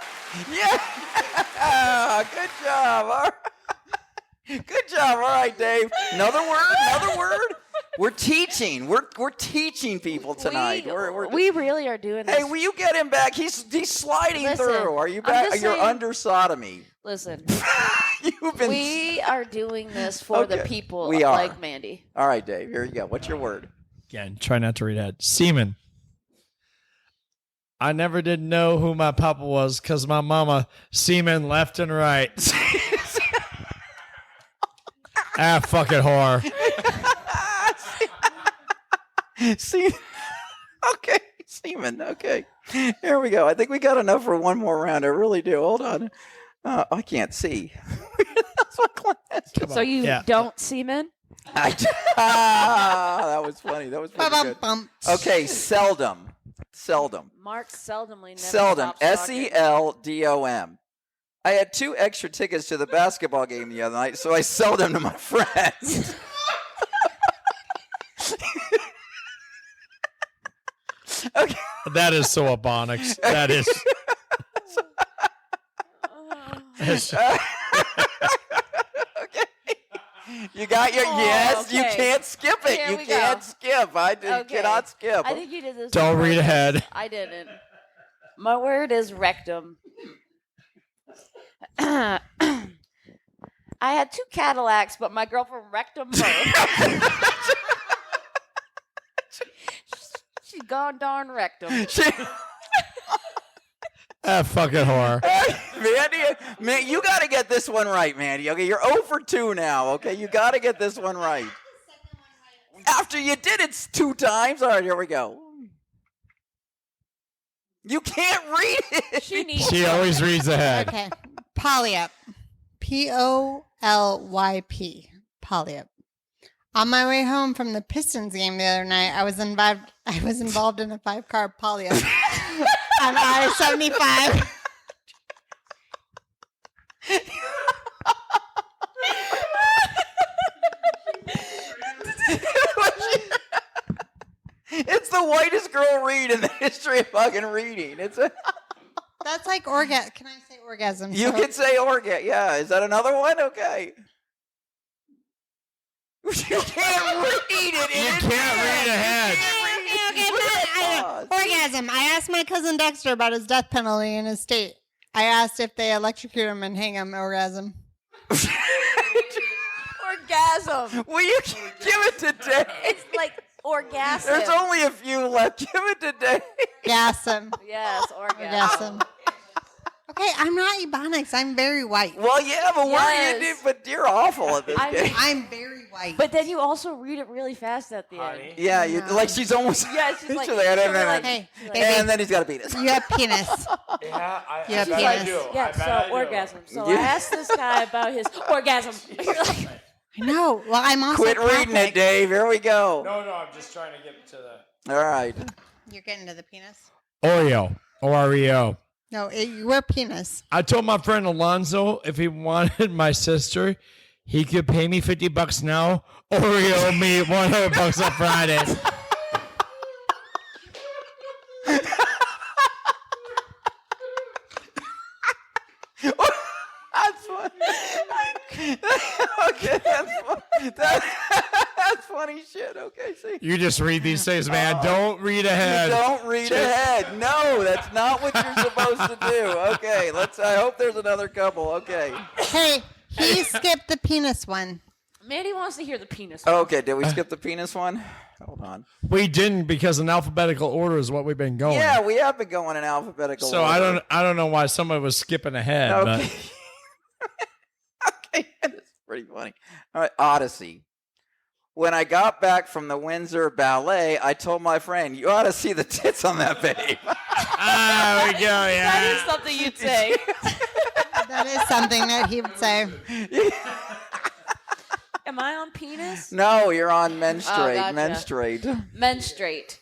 me. Yeah! Good job. All right. Good job. All right, Dave. Another word. We're teaching. We're teaching people tonight. We really are doing this. Hey, will you get him back? He's sliding Listen, through. Are you I'm back? just You're saying- under sodomy. Listen, You've been. we are doing this for the Okay, people we are. like Mandy. All right, Dave. Here you go. What's your word? Again, try not to read ahead. Semen. I never did know who my papa was because my mama semen left and right. Fucking whore. Semen. Okay, semen. Okay, here we go. I think we got enough for one more round. I really do. Hold on. I can't see. That's my glasses. So you Yeah. don't semen? That was funny. That was pretty good. Bum. Okay, seldom. Mark seldomly never Seldom. stops talking. SELDOM. I had 2 extra tickets to the basketball game the other night, so I sold them to my friends. Okay. That is so Ebonics. That is. Okay. You got your Oh, yes. You okay. can't skip it. Here You we can't go. skip. I Okay. cannot skip. I think you did this. Don't on read purpose. ahead. I didn't. My word is rectum. I had 2 Cadillacs, but my girlfriend wrecked them both. She's gone darn wrecked them. Fucking whore. Mandy, man, you got to get this one right, Mandy. Okay, you're 0 for 2 now. Okay, you got to get this one right. After you did it 2 times. All right, here we go. You can't read it. She needs. She always reads ahead. Okay. Polyp. POLYP. Polyp. On my way home from the Pistons game the other night, I was involved in a 5-car polyp on I-75. It's the whitest girl read in the history of fucking reading. It's a. That's like orgasm. Can I say orgasm? You can say organ. Yeah, is that another one? Okay. You can't read it. You can't read ahead. Orgasm. I asked my cousin Dexter about his death penalty in his state. I asked if they electrocute him and hang him. Orgasm. Orgasm. Will you give it to Dave? It's like orgasm. There's only a few left. Give it to Dave. Gasm. Yes, orgasm. Orgasm. Okay, I'm not Ebonics. I'm very white. Well, yeah, but Yes. you're awful at this game. I'm very white. But then you also read it really fast at the end. Yeah, you like she's almost. Yeah, she's like, she'll be like, Hey, and baby, then he's got a penis. you have penis. Yeah, I You have bet penis. I do. Yeah, I bet so I do. orgasm. So Yeah. I asked this guy about his orgasm. You're like, I know. Well, I'm also Quit reading it, Catholic. Dave. Here we go. No, I'm just trying to get to the. All right. You're getting to the penis. Oreo. O-R-E-O. No, you wear penis. I told my friend Alonzo if he wanted my sister, he could pay me $50 now. Oreo me $100 on Friday. That's funny. Okay, that's funny shit. Okay, see. You just read these things, man. Don't read You ahead. don't read ahead. No, that's not what you're supposed to do. Okay, I hope there's another couple. Okay. Hey, he skipped the penis one. Mandy wants to hear the penis. Okay, did we skip the penis one? Hold on. We didn't because in alphabetical order is what we've been going. Yeah, we have been going in alphabetical So order. I don't know why somebody was skipping ahead. Okay. Okay, that's pretty funny. All right, Odyssey. When I got back from the Windsor Ballet, I told my friend, "You ought to see the tits on that babe." Ah, there we go. That Yeah. is something you'd say. That is something that he would say. Am I on penis? No, you're on menstruate. gotcha. Menstruate. Menstruate.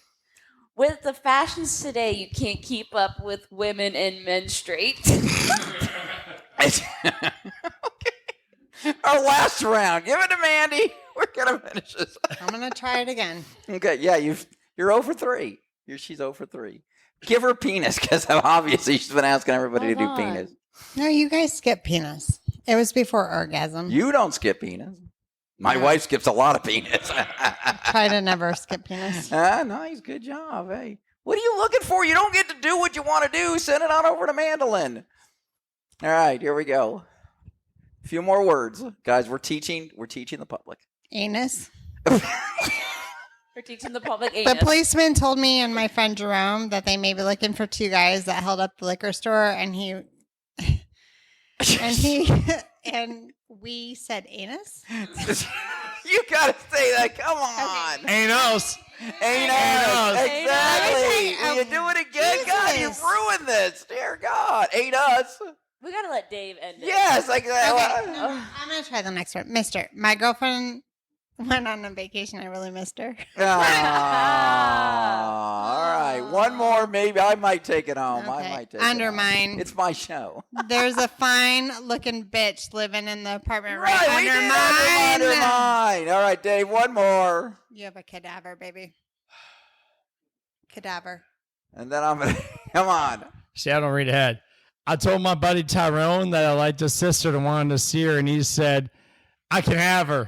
With the fashions today, you can't keep up with women and men straight. Okay. Our last round. Give it to Mandy. We're gonna finish this. I'm gonna try it again. Okay. Yeah, you're 0 for 3. She's 0 for 3. Give her penis because obviously she's been asking everybody to do Hold on. penis. No, you guys skip penis. It was before orgasm. You don't skip penis. My wife skips a lot of penis. Try to never skip penis. Nice. Good job. Hey, what are you looking for? You don't get to do what you want to do. Send it on over to Mandolin. All right, here we go. A few more words. Guys, we're teaching the public. Anus. We're teaching the public The anus. policeman told me and my friend Jerome that they may be looking for 2 guys that held up the liquor store, and and we said anus. You gotta say that. Come on. Anus. Anus. Exactly. Okay. Will you do it again? God, Jesus. you've ruined this. Dear God. Anus. We gotta let Dave end it. Yes. Like that. Okay, no, I'm gonna try the next one. Mister, my girlfriend went on a vacation. I really missed her. All right. One more. Maybe I might take it home. I Okay. might take it home. Undermine. It's my show. There's a fine-looking bitch living in the apartment Right. right We did under mine. undermine. All right, Dave. One more. You have a cadaver, baby. Cadaver. And then I'm going to. Come on. See, I don't read ahead. I told my buddy Tyrone that I liked his sister and wanted to see her, and he said, I can have her.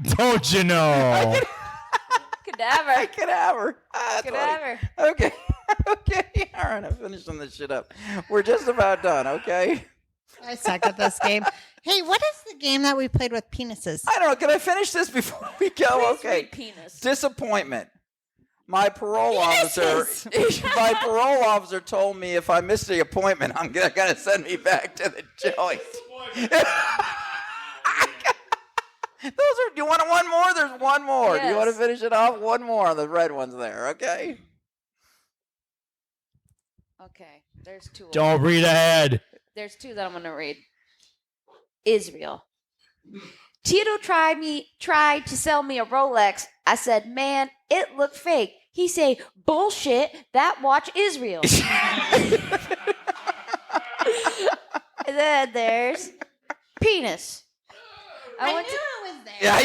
Don't you know? Cadaver. I could have her. Cadaver. Okay. Okay. All right. I'm finishing this shit up. We're just about done. Okay. I suck at this game. Hey, what is the game that we played with penises? I don't know. Can I finish this before we go? Please Okay. read penis. Disappointment. My parole officer told me if I missed the appointment, I'm gonna send me back to the joint. Do you want one more? There's one more. Do you want to Yes. finish it off? One more. The red one's there. Okay. Okay. There's 2. Don't read ahead. There's 2 that I'm gonna read. Israel. Tito tried to sell me a Rolex. I said, man, it looked fake. He say, bullshit, that watch Israel. And then there's penis. I went to, it was there. Yeah.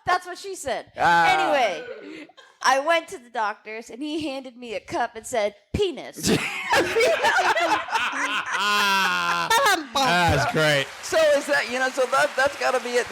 that's what she said. Anyway, I went to the doctor's and he handed me a cup and said, penis. That's great. So is that so that's got to be it.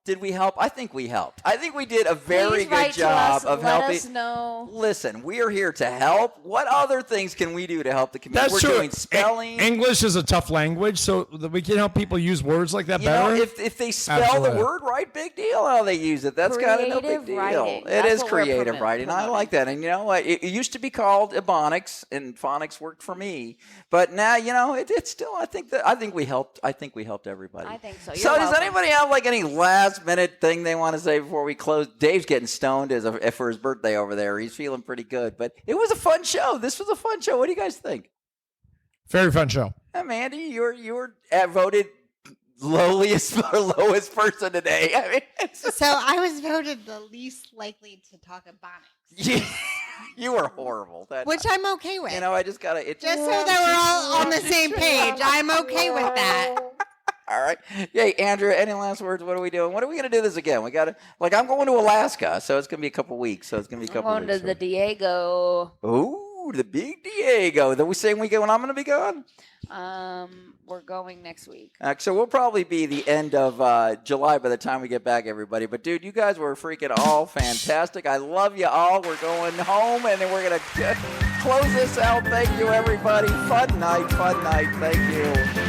Did we help? I think we helped. I think we did a very Please write good job to us, of let helping. us know. Listen, we are here to help. What other things can we do to help the community? That's We're true. doing spelling. English is a tough language, so that we can help people use words like that You know, better. if they spell Absolutely. the word right, big deal how they use it. That's kind of no big Creative deal. writing. It That's is what we're creative writing. I like that. And you know what? It used to be called Ebonics, and Phonics worked for me. But now, it's still. I think we helped. I think we helped everybody. I think so. So You're does welcome. anybody have like any last minute thing they want to say before we close? Dave's getting stoned for his birthday over there. He's feeling pretty good. But it was a fun show. This was a fun show. What do you guys think? Very fun show. Mandy, you were voted lowest person today. I mean, So I was voted the least likely to talk Ebonics, you were horrible. which I'm okay with. I just gotta. Just Just so that we're all on the same page. I'm okay with that. All right. Hey, Andrew, any last words? What are we doing? What are we going to do this again? We got to, I'm going to Alaska, so it's going to be a couple weeks. So it's going to be a I'm couple going weeks. to the Diego. Ooh, the big Diego. The same weekend when I'm going to be gone? We're going next week. So we'll probably be the end of July by the time we get back, everybody. But, dude, you guys were freaking all fantastic. I love you all. We're going home, and then we're going to close this out. Thank you, everybody. Fun night. Thank you.